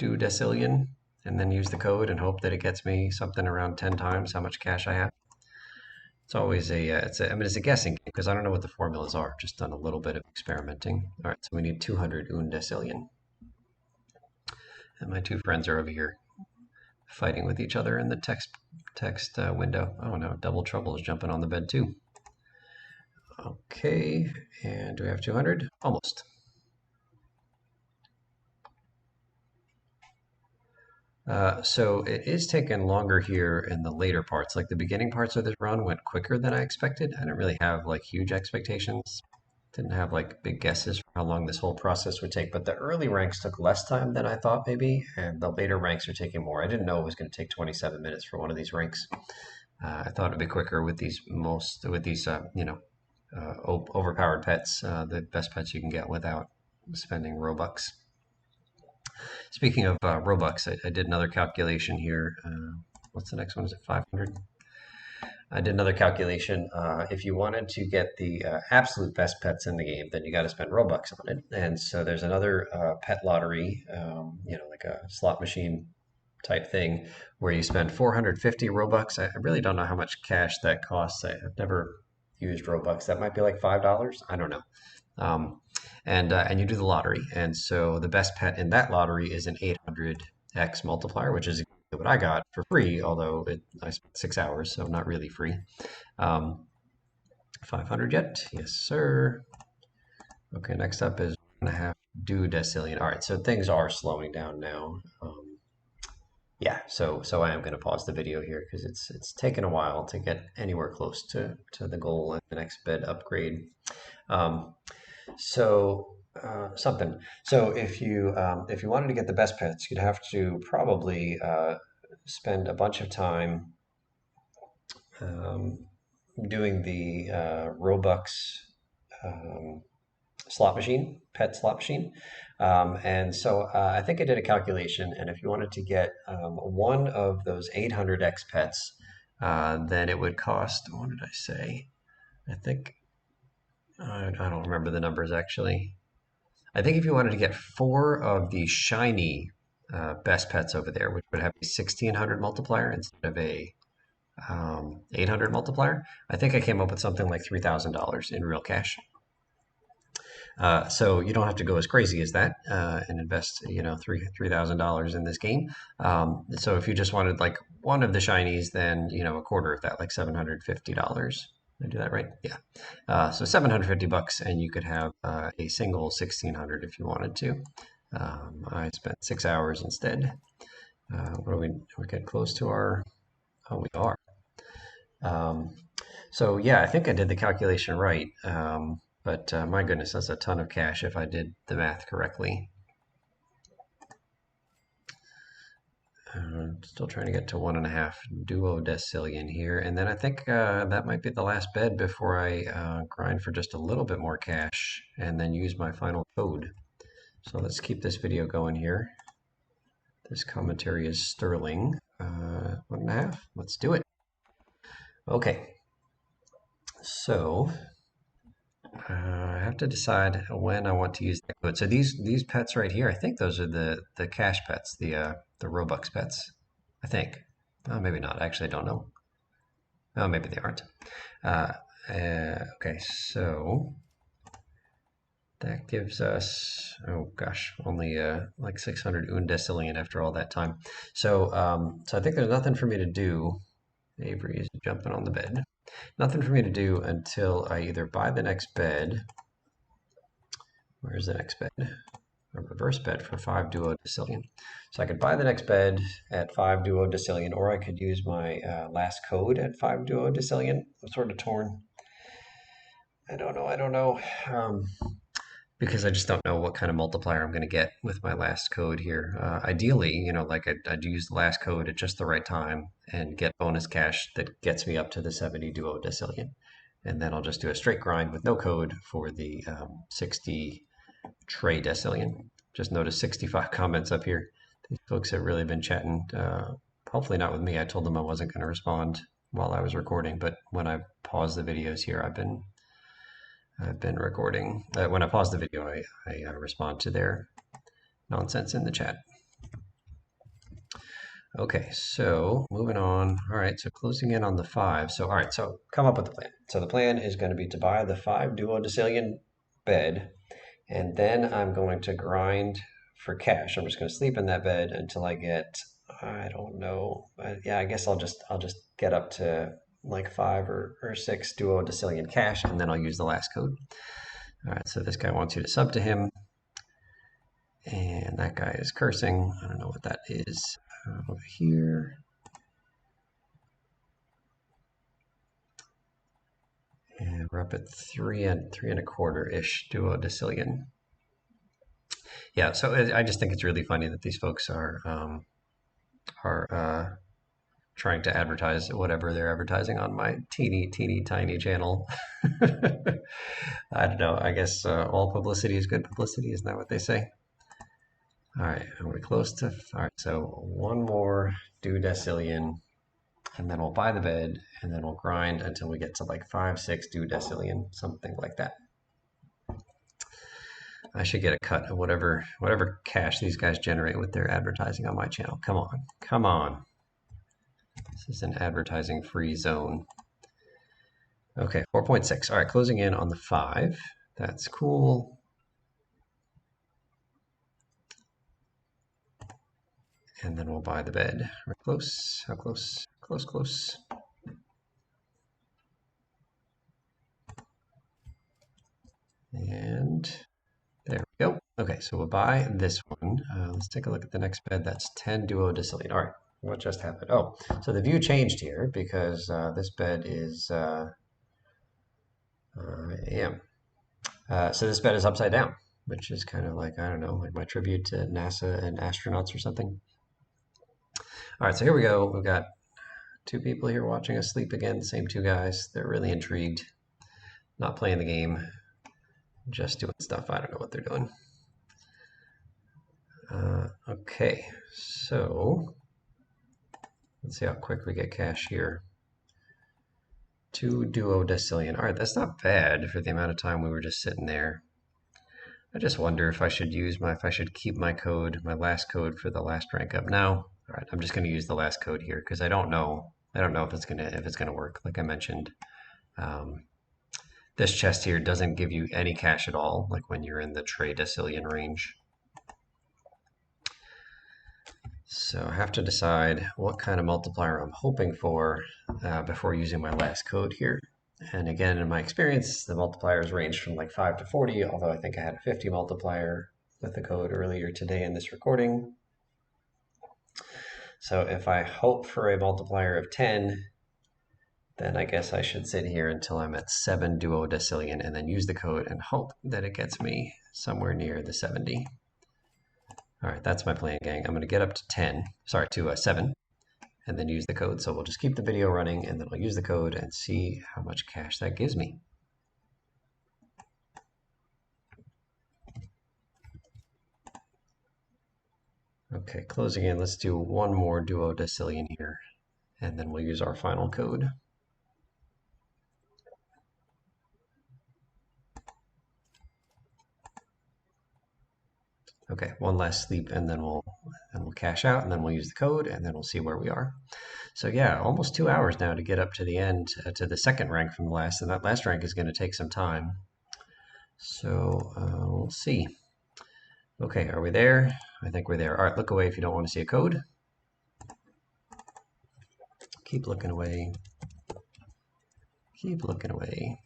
Decillion and then use the code and hope that it gets me something around 10 times how much cash I have. It's always it's a guessing game because I don't know what the formulas are. Just done a little bit of experimenting. All right, so we need 200 Decillion. And my 2 friends are over here fighting with each other in the text window. Oh no, Double Trouble is jumping on the bed too. Okay, and do we have 200? Almost. So it is taking longer here in the later parts. Like the beginning parts of this run went quicker than I expected. I didn't really have huge expectations. Didn't have big guesses for how long this whole process would take. But the early ranks took less time than I thought maybe, and the later ranks are taking more. I didn't know it was going to take 27 minutes for one of these ranks. I thought it'd be quicker with these overpowered pets, the best pets you can get without spending Robux. Speaking of Robux, I did another calculation here. What's the next one? Is it 500? I did another calculation. If you wanted to get the absolute best pets in the game, then you got to spend Robux on it. And so there's another pet lottery, like a slot machine type thing, where you spend 450 Robux. I really don't know how much cash that costs. I've never used Robux. That might be like $5. I don't know. Um, and you do the lottery. And so the best pet in that lottery is an 800x multiplier, which is what I got for free, although I spent 6 hours, so not really free. 500 yet? Yes, sir. Okay, next up is 1.5 Decillion. All right, so things are slowing down now. Yeah, so I am going to pause the video here because it's taken a while to get anywhere close to the goal and the next bed upgrade. Um, so something. So if you wanted to get the best pets, you'd have to probably spend a bunch of time um, doing the Robux um, slot machine, pet slot machine. And so I think I did a calculation, and if you wanted to get one of those 800x pets, then it would cost, what did I say? I think, I don't remember the numbers actually. I think if you wanted to get four of the shiny best pets over there, which would have a 1600 multiplier instead of a 800 multiplier, I think I came up with something like $3,000 in real cash. So you don't have to go as crazy as that and invest, $3,000 in this game. So if you just wanted like one of the shinies, then a quarter of that, like $750. Did I do that right? Yeah. So $750, and you could have a single 1600 if you wanted to. I spent 6 hours instead. What are we? We're getting close to our. Oh, we are. Um, so yeah, I think I did the calculation right. But my goodness, that's a ton of cash if I did the math correctly. Still trying to get to 1.5 Decillion here. And then I think that might be the last bed before I grind for just a little bit more cash and then use my final code. So let's keep this video going here. This commentary is sterling. 1.5. Let's do it. Okay. So I have to decide when I want to use that code. So these pets right here, I think those are the cash pets, the Robux pets. I think. Oh, maybe not. Actually, I don't know. Oh, maybe they aren't. Okay, so that gives us, oh gosh, only like 600 Undecillion after all that time. So I think there's nothing for me to do. Avery is jumping on the bed. Nothing for me to do until I either buy the next bed. Where's the next bed? A reverse bed for 5 Decillion. So I could buy the next bed at 5 Decillion, or I could use my last code at 5 Decillion. I'm sort of torn. I don't know. Because I just don't know what kind of multiplier I'm going to get with my last code here. Ideally, like I'd use the last code at just the right time and get bonus cash that gets me up to the 70 Decillion. And then I'll just do a straight grind with no code for the 60 Trey Decillion. Just noticed 65 comments up here. These folks have really been chatting. Hopefully not with me. I told them I wasn't going to respond while I was recording, but when I pause the videos here, I've been recording. When I pause the video, I respond to their nonsense in the chat. Okay, so moving on. All right, so closing in on the 5. So all right, so come up with the plan. So the plan is going to be to buy the 5 Decillion bed, and then I'm going to grind for cash. I'm just going to sleep in that bed until I get, I don't know. Yeah, I guess I'll just get up to like 5 or 6 Decillion cash, and then I'll use the last code. All right, so this guy wants you to sub to him, and that guy is cursing. I don't know what that is over here. And we're up at 3.25-ish Decillion. Yeah, so I just think it's really funny that these folks are trying to advertise whatever they're advertising on my teeny tiny channel. I don't know. I guess all publicity is good publicity. Isn't that what they say? All right, are we close to? All right, so one more Decillion. and then we'll buy the bed, and then we'll grind until we get to like 5, 6 Decillion, something like that. I should get a cut of whatever cash these guys generate with their advertising on my channel. Come on, come on. This is an advertising free zone. Okay, 4.6. All right, closing in on the 5. That's cool. And then we'll buy the bed. We're close. How close? Close, close. And there we go. Okay, so we'll buy this one. Let's take a look at the next bed. That's 10 Decillion. All right, what just happened? Oh, so the view changed here because this bed is, so this bed is upside down, which is kind of like, I don't know, like my tribute to NASA and astronauts or something. All right, so here we go. We've got 2 people here watching us sleep again, same 2 guys. They're really intrigued, not playing the game, just doing stuff. I don't know what they're doing. Okay, so let's see how quick we get cash here. 2 Decillion. All right, that's not bad for the amount of time we were just sitting there. I just wonder if I should keep my code, my last code for the last rank up now. All right, I'm just going to use the last code here because I don't know if it's gonna work. Like I mentioned, this chest here doesn't give you any cash at all, like when you're in the Decillion range. So I have to decide what kind of multiplier I'm hoping for before using my last code here. And again, in my experience, the multipliers range from like 5 to 40, although I think I had a 50 multiplier with the code earlier today in this recording. So if I hope for a multiplier of 10, then I guess I should sit here until I'm at 7 Decillion and then use the code and hope that it gets me somewhere near the 70. All right, that's my plan, gang. I'm going to get up to 7, and then use the code. So we'll just keep the video running, and then I'll use the code and see how much cash that gives me. Okay, closing in. Let's do one more Decillion here, and then we'll use our final code. Okay, one last sleep, and then we'll cash out, and then we'll use the code, and then we'll see where we are. So yeah, almost 2 hours now to get up to the end, to the second rank from the last, and that last rank is going to take some time. So we'll see. Okay, are we there? I think we're there. All right, look away if you don't want to see a code. Keep looking away. Keep looking away.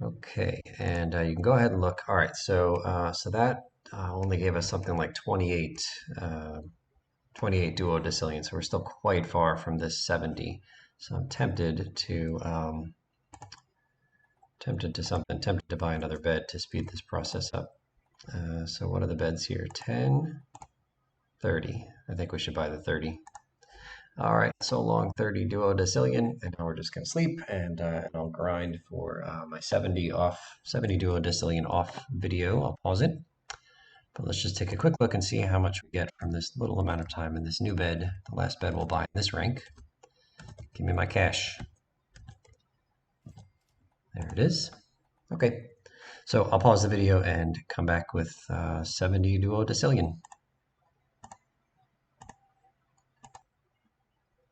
Okay, and you can go ahead and look. All right, so that only gave us something like 28 Decillion, so we're still quite far from this 70. So I'm tempted to buy another bed to speed this process up. So what are the beds here? 10, 30. I think we should buy the 30. All right, so long 30 Decillion, and now we're just gonna sleep, and I'll grind for my 70 Decillion off video. I'll pause it, but let's just take a quick look and see how much we get from this little amount of time in this new bed, the last bed we'll buy in this rank. Give me my cash. There it is. Okay, so I'll pause the video and come back with 70 Decillion.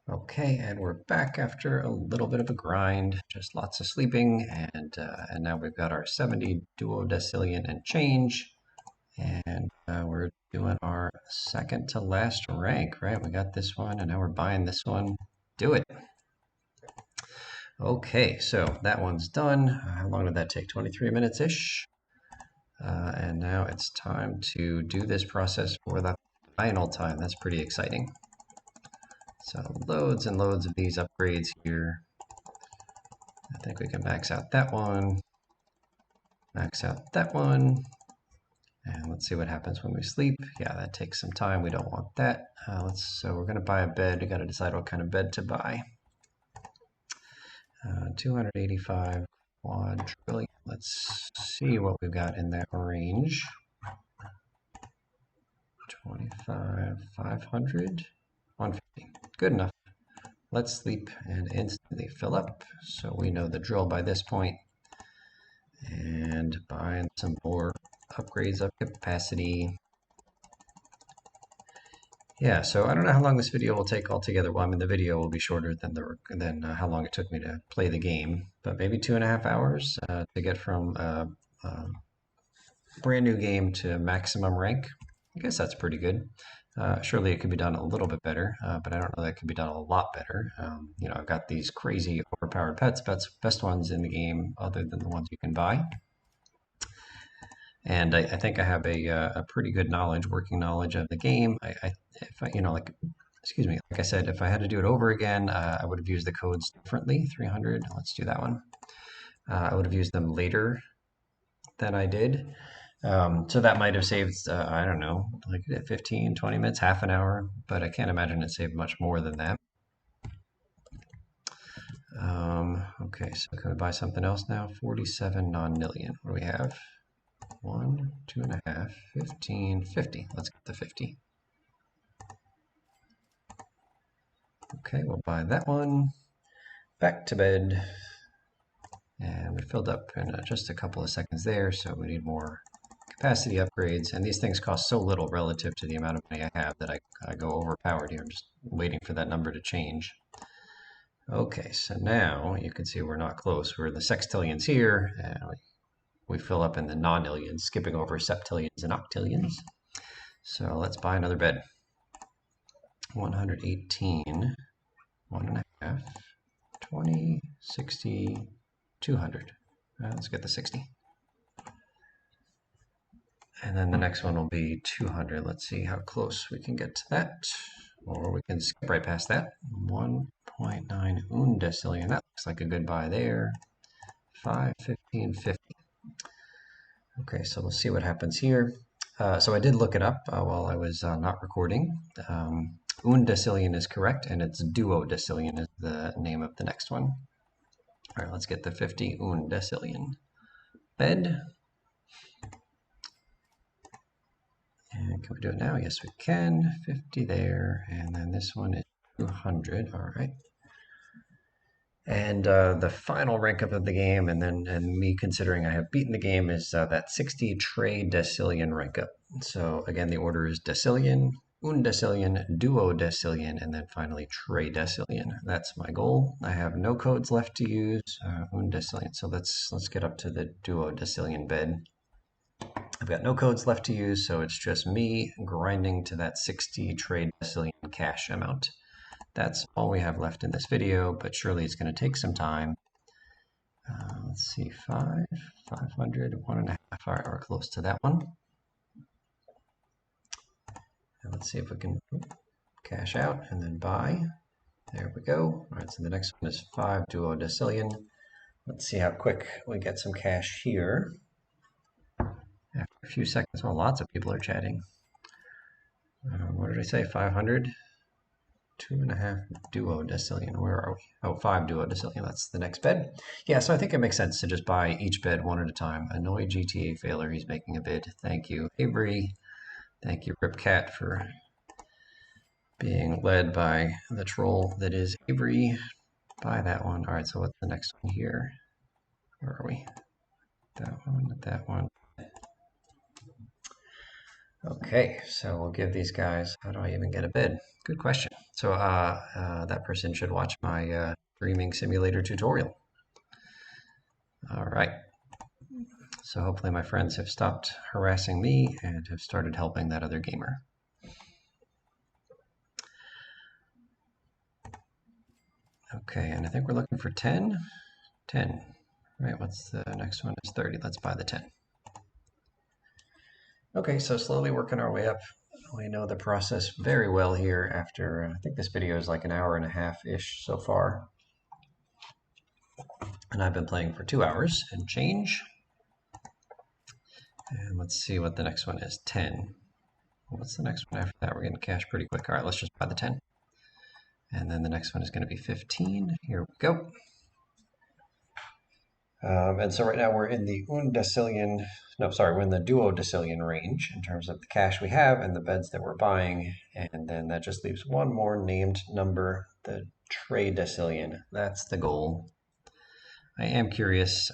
Okay, and we're back after a little bit of a grind, just lots of sleeping, and now we've got our 70 Decillion and change, and we're doing our second to last rank, right? We got this one, and now we're buying this one. Do it. Okay, so that one's done. How long did that take? 23 minutes-ish. And now it's time to do this process for the final time. That's pretty exciting. So loads and loads of these upgrades here. I think we can max out that one, max out that one, and let's see what happens when we sleep. Yeah, that takes some time. We don't want that. So we're going to buy a bed. We got to decide what kind of bed to buy. 285 quadrillion. Let's see what we've got in that range. 25, 500, 150. Good enough. Let's sleep and instantly fill up. So we know the drill by this point. And buying some more upgrades of capacity. Yeah, so I don't know how long this video will take altogether. Well, I mean, the video will be shorter than how long it took me to play the game, but maybe 2.5 hours to get from a brand new game to maximum rank. I guess that's pretty good. Surely it could be done a little bit better, but I don't know that it could be done a lot better. I've got these crazy overpowered pets, best ones in the game other than the ones you can buy. And I think I have a pretty good working knowledge of the game. Excuse me, like I said, if I had to do it over again, I would have used the codes differently. 300, let's do that one. I would have used them later than I did. So that might have saved, I don't know, like 15, 20 minutes, half an hour, but I can't imagine it saved much more than that. Okay, so can we buy something else now? 47 non-nillion. What do we have? 1, 2.5, 15, 50. Let's get the 50. Okay, we'll buy that one. Back to bed. And we filled up in just a couple of seconds there, so we need more capacity upgrades. And these things cost so little relative to the amount of money I have that I go overpowered here. I'm just waiting for that number to change. Okay, so now you can see we're not close. We're in the sextillions here, and we fill up in the nonillions, skipping over septillions and octillions. So let's buy another bed. 118, 1.5, 20, 60, 200. Let's get the 60. And then the next one will be 200. Let's see how close we can get to that. Or we can skip right past that. 1.9 Undecillion. That looks like a good buy there. 5, 15, 50. Okay, so we'll see what happens here. So I did look it up while I was not recording. Undecillion is correct, and it's Duodecillion is the name of the next one. All right, let's get the 50 Undecillion. Bed. And can we do it now? Yes, we can. 50 there, and then this one is 200. All right. And the final rank up of the game, and me considering I have beaten the game, is that 60 Decillion rank up. So again, the order is Decillion, Undecillion, Duodecillion, and then finally Decillion. That's my goal. I have no codes left to use. Undecillion. So let's get up to the Duodecillion bed. I've got no codes left to use, so it's just me grinding to that 60 Decillion cash amount. That's all we have left in this video, but surely it's going to take some time. Let's see, 500, 1.5. All right, we're close to that one. And let's see if we can cash out and then buy. There we go. All right, so the next one is 5 Duodecillion. Let's see how quick we get some cash here. After a few seconds, well, lots of people are chatting. What did I say, 500? 2.5 Duodecillion. Where are we? Oh, 5 Duodecillion. That's the next bed. Yeah, so I think it makes sense to just buy each bed one at a time. Annoy GTA Failure. He's making a bid. Thank you, Avery. Thank you, Ripcat, for being led by the troll that is Avery. Buy that one. All right, so what's the next one here? Where are we? That one, that one. Okay, so we'll give these guys, how do I even get a bid? Good question. So that person should watch my Dreaming Simulator tutorial. All right. So hopefully my friends have stopped harassing me and have started helping that other gamer. Okay, and I think we're looking for 10. 10. Right, what's the next one? Is 30. Let's buy the 10. Okay, so slowly working our way up. We know the process very well here after, I think this video is like an hour and a half-ish so far. And I've been playing for 2 hours and change. And let's see what the next one is, 10. What's the next one after that? We're getting cash pretty quick. All right, let's just buy the 10. And then the next one is going to be 15. Here we go. And so right now we're in the Undecillion, no, sorry, we're in the Duodecillion range in terms of the cash we have and the beds that we're buying. And then that just leaves one more named number, the Decillion. That's the goal. I am curious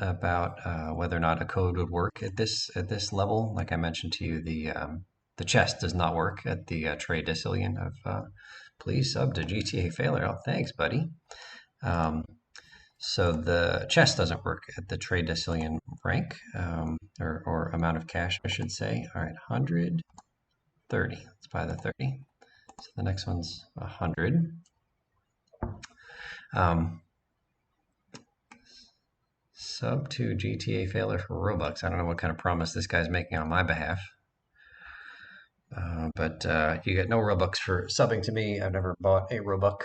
about whether or not a code would work at this level. Like I mentioned to you, the chest does not work at the Decillion of please sub to GTA Failure. Oh, thanks, buddy. So the chest doesn't work at the Decillion rank, or amount of cash, I should say. All right, 130. Let's buy the 30. So the next one's 100. Sub to GTA Failure for Robux. I don't know what kind of promise this guy's making on my behalf. But you get no Robux for subbing to me. I've never bought a Robux.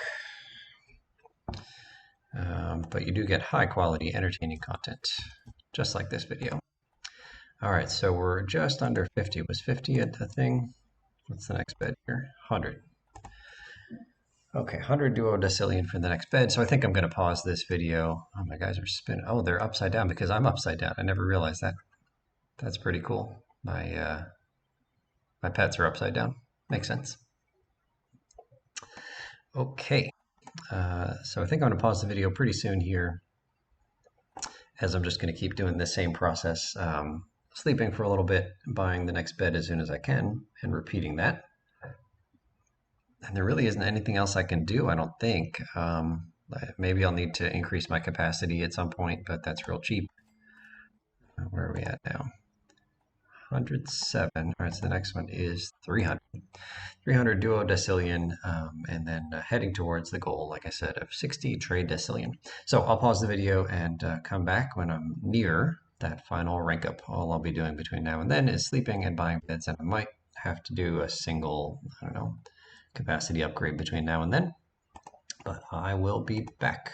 But you do get high quality, entertaining content, just like this video. All right, so we're just under 50. Was 50 at the thing? What's the next bed here? 100. Okay, 100 Duodecillion for the next bed. So I think I'm going to pause this video. Oh, my guys are spinning. Oh, they're upside down because I'm upside down. I never realized that. That's pretty cool. My pets are upside down. Makes sense. Okay, so I think I'm going to pause the video pretty soon here, as I'm just going to keep doing the same process, sleeping for a little bit, buying the next bed as soon as I can, and repeating that. And there really isn't anything else I can do, I don't think. Maybe I'll need to increase my capacity at some point, but that's real cheap. Where are we at now? 107. All right, so the next one is 300. 300 Duodecillion, and then heading towards the goal, like I said, of 60 Decillion. So I'll pause the video and come back when I'm near that final rank up. All I'll be doing between now and then is sleeping and buying beds, and I might have to do a single, I don't know, capacity upgrade between now and then, but I will be back.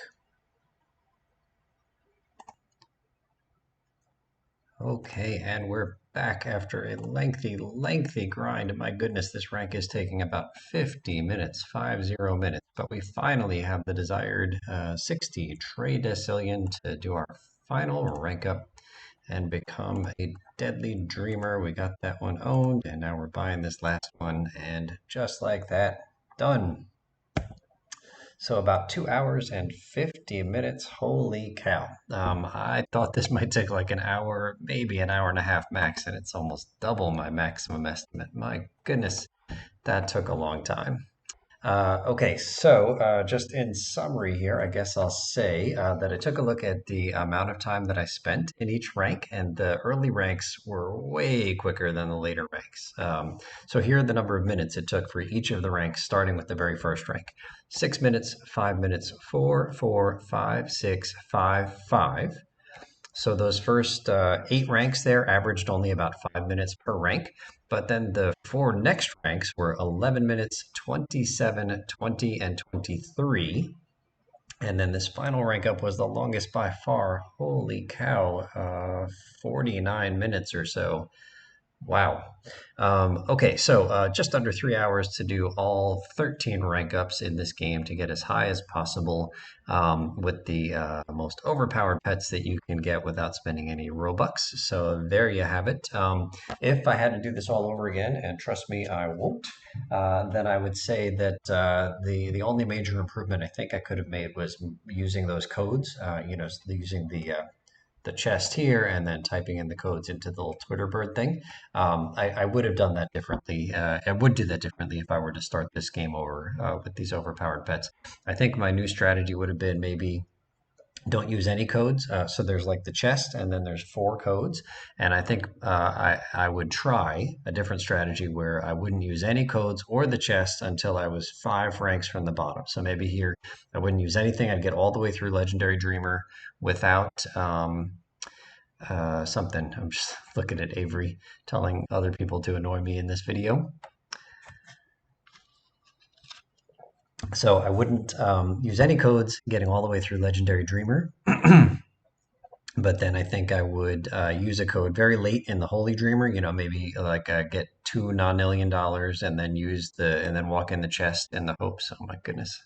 Okay, and we're back after a lengthy grind. My goodness, this rank is taking about 50 minutes, 50 minutes, but we finally have the desired 60 Decillion to do our final rank up and become a deadly dreamer. We got that one owned, and now we're buying this last one, and just like that, done. So about 2 hours and 50 minutes. Holy cow. I thought this might take like an hour, maybe an hour and a half max, and it's almost double my maximum estimate. My goodness, that took a long time. Okay, so just in summary here, I guess I'll say that I took a look at the amount of time that I spent in each rank, and the early ranks were way quicker than the later ranks. So here are the number of minutes it took for each of the ranks, starting with the very first rank. 6 minutes, 5 minutes, 4, 4, 5, 6, 5, 5. So those first 8 ranks there averaged only about 5 minutes per rank. But then the 4 next ranks were 11 minutes, 27, 20, and 23. And then this final rank up was the longest by far. Holy cow, 49 minutes or so. Wow. Okay, so just under 3 hours to do all 13 rank ups in this game to get as high as possible with the most overpowered pets that you can get without spending any Robux. So there you have it. If I had to do this all over again, and trust me, I won't, then I would say that the only major improvement I think I could have made was using those codes, using the chest here and then typing in the codes into the little Twitter bird thing. I would have done that differently. I would do that differently if I were to start this game over with these overpowered pets. I think my new strategy would have been maybe don't use any codes. So there's like the chest and then there's 4 codes. And I think I would try a different strategy where I wouldn't use any codes or the chest until I was 5 ranks from the bottom. So maybe here I wouldn't use anything. I'd get all the way through Legendary Dreamer without something. I'm just looking at Avery telling other people to annoy me in this video. So I wouldn't use any codes getting all the way through Legendary Dreamer. But then I think I would use a code very late in the Holy Dreamer, maybe like get $2 nonillion and then and then walk in the chest in the hopes. Oh my goodness.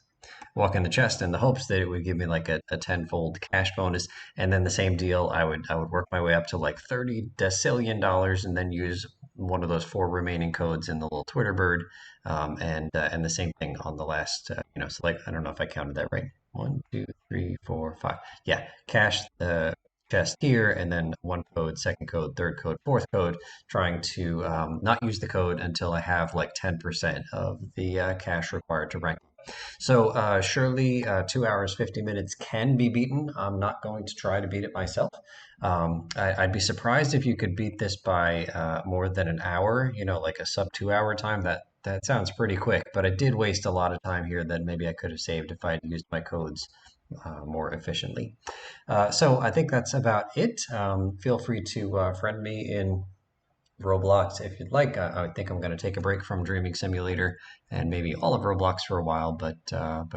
walk in the chest in the hopes that it would give me like a tenfold cash bonus. And then the same deal, I would work my way up to like $30 Decillion and then use one of those four remaining codes in the little Twitter bird. And the same thing on the last, so like, I don't know if I counted that right. One, two, three, four, five. Yeah, cash the chest here, and then one code, second code, third code, fourth code, trying to not use the code until I have like 10% of the cash required to rank. So surely 2 hours, 50 minutes can be beaten. I'm not going to try to beat it myself. I'd be surprised if you could beat this by more than an hour, like a sub 2 hour time. That sounds pretty quick, but I did waste a lot of time here that maybe I could have saved if I had used my codes more efficiently. So I think that's about it. Feel free to friend me in Roblox if you'd like. I think I'm going to take a break from Dreaming Simulator and maybe all of Roblox for a while, but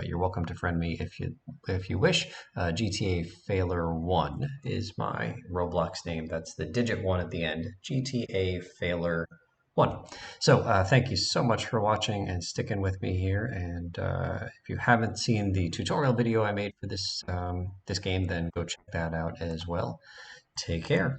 you're welcome to friend me if you wish. GTA Failure 1 is my Roblox name. That's the digit 1 at the end. GTA Failure 1. So thank you so much for watching and sticking with me here. And if you haven't seen the tutorial video I made for this game, then go check that out as well. Take care.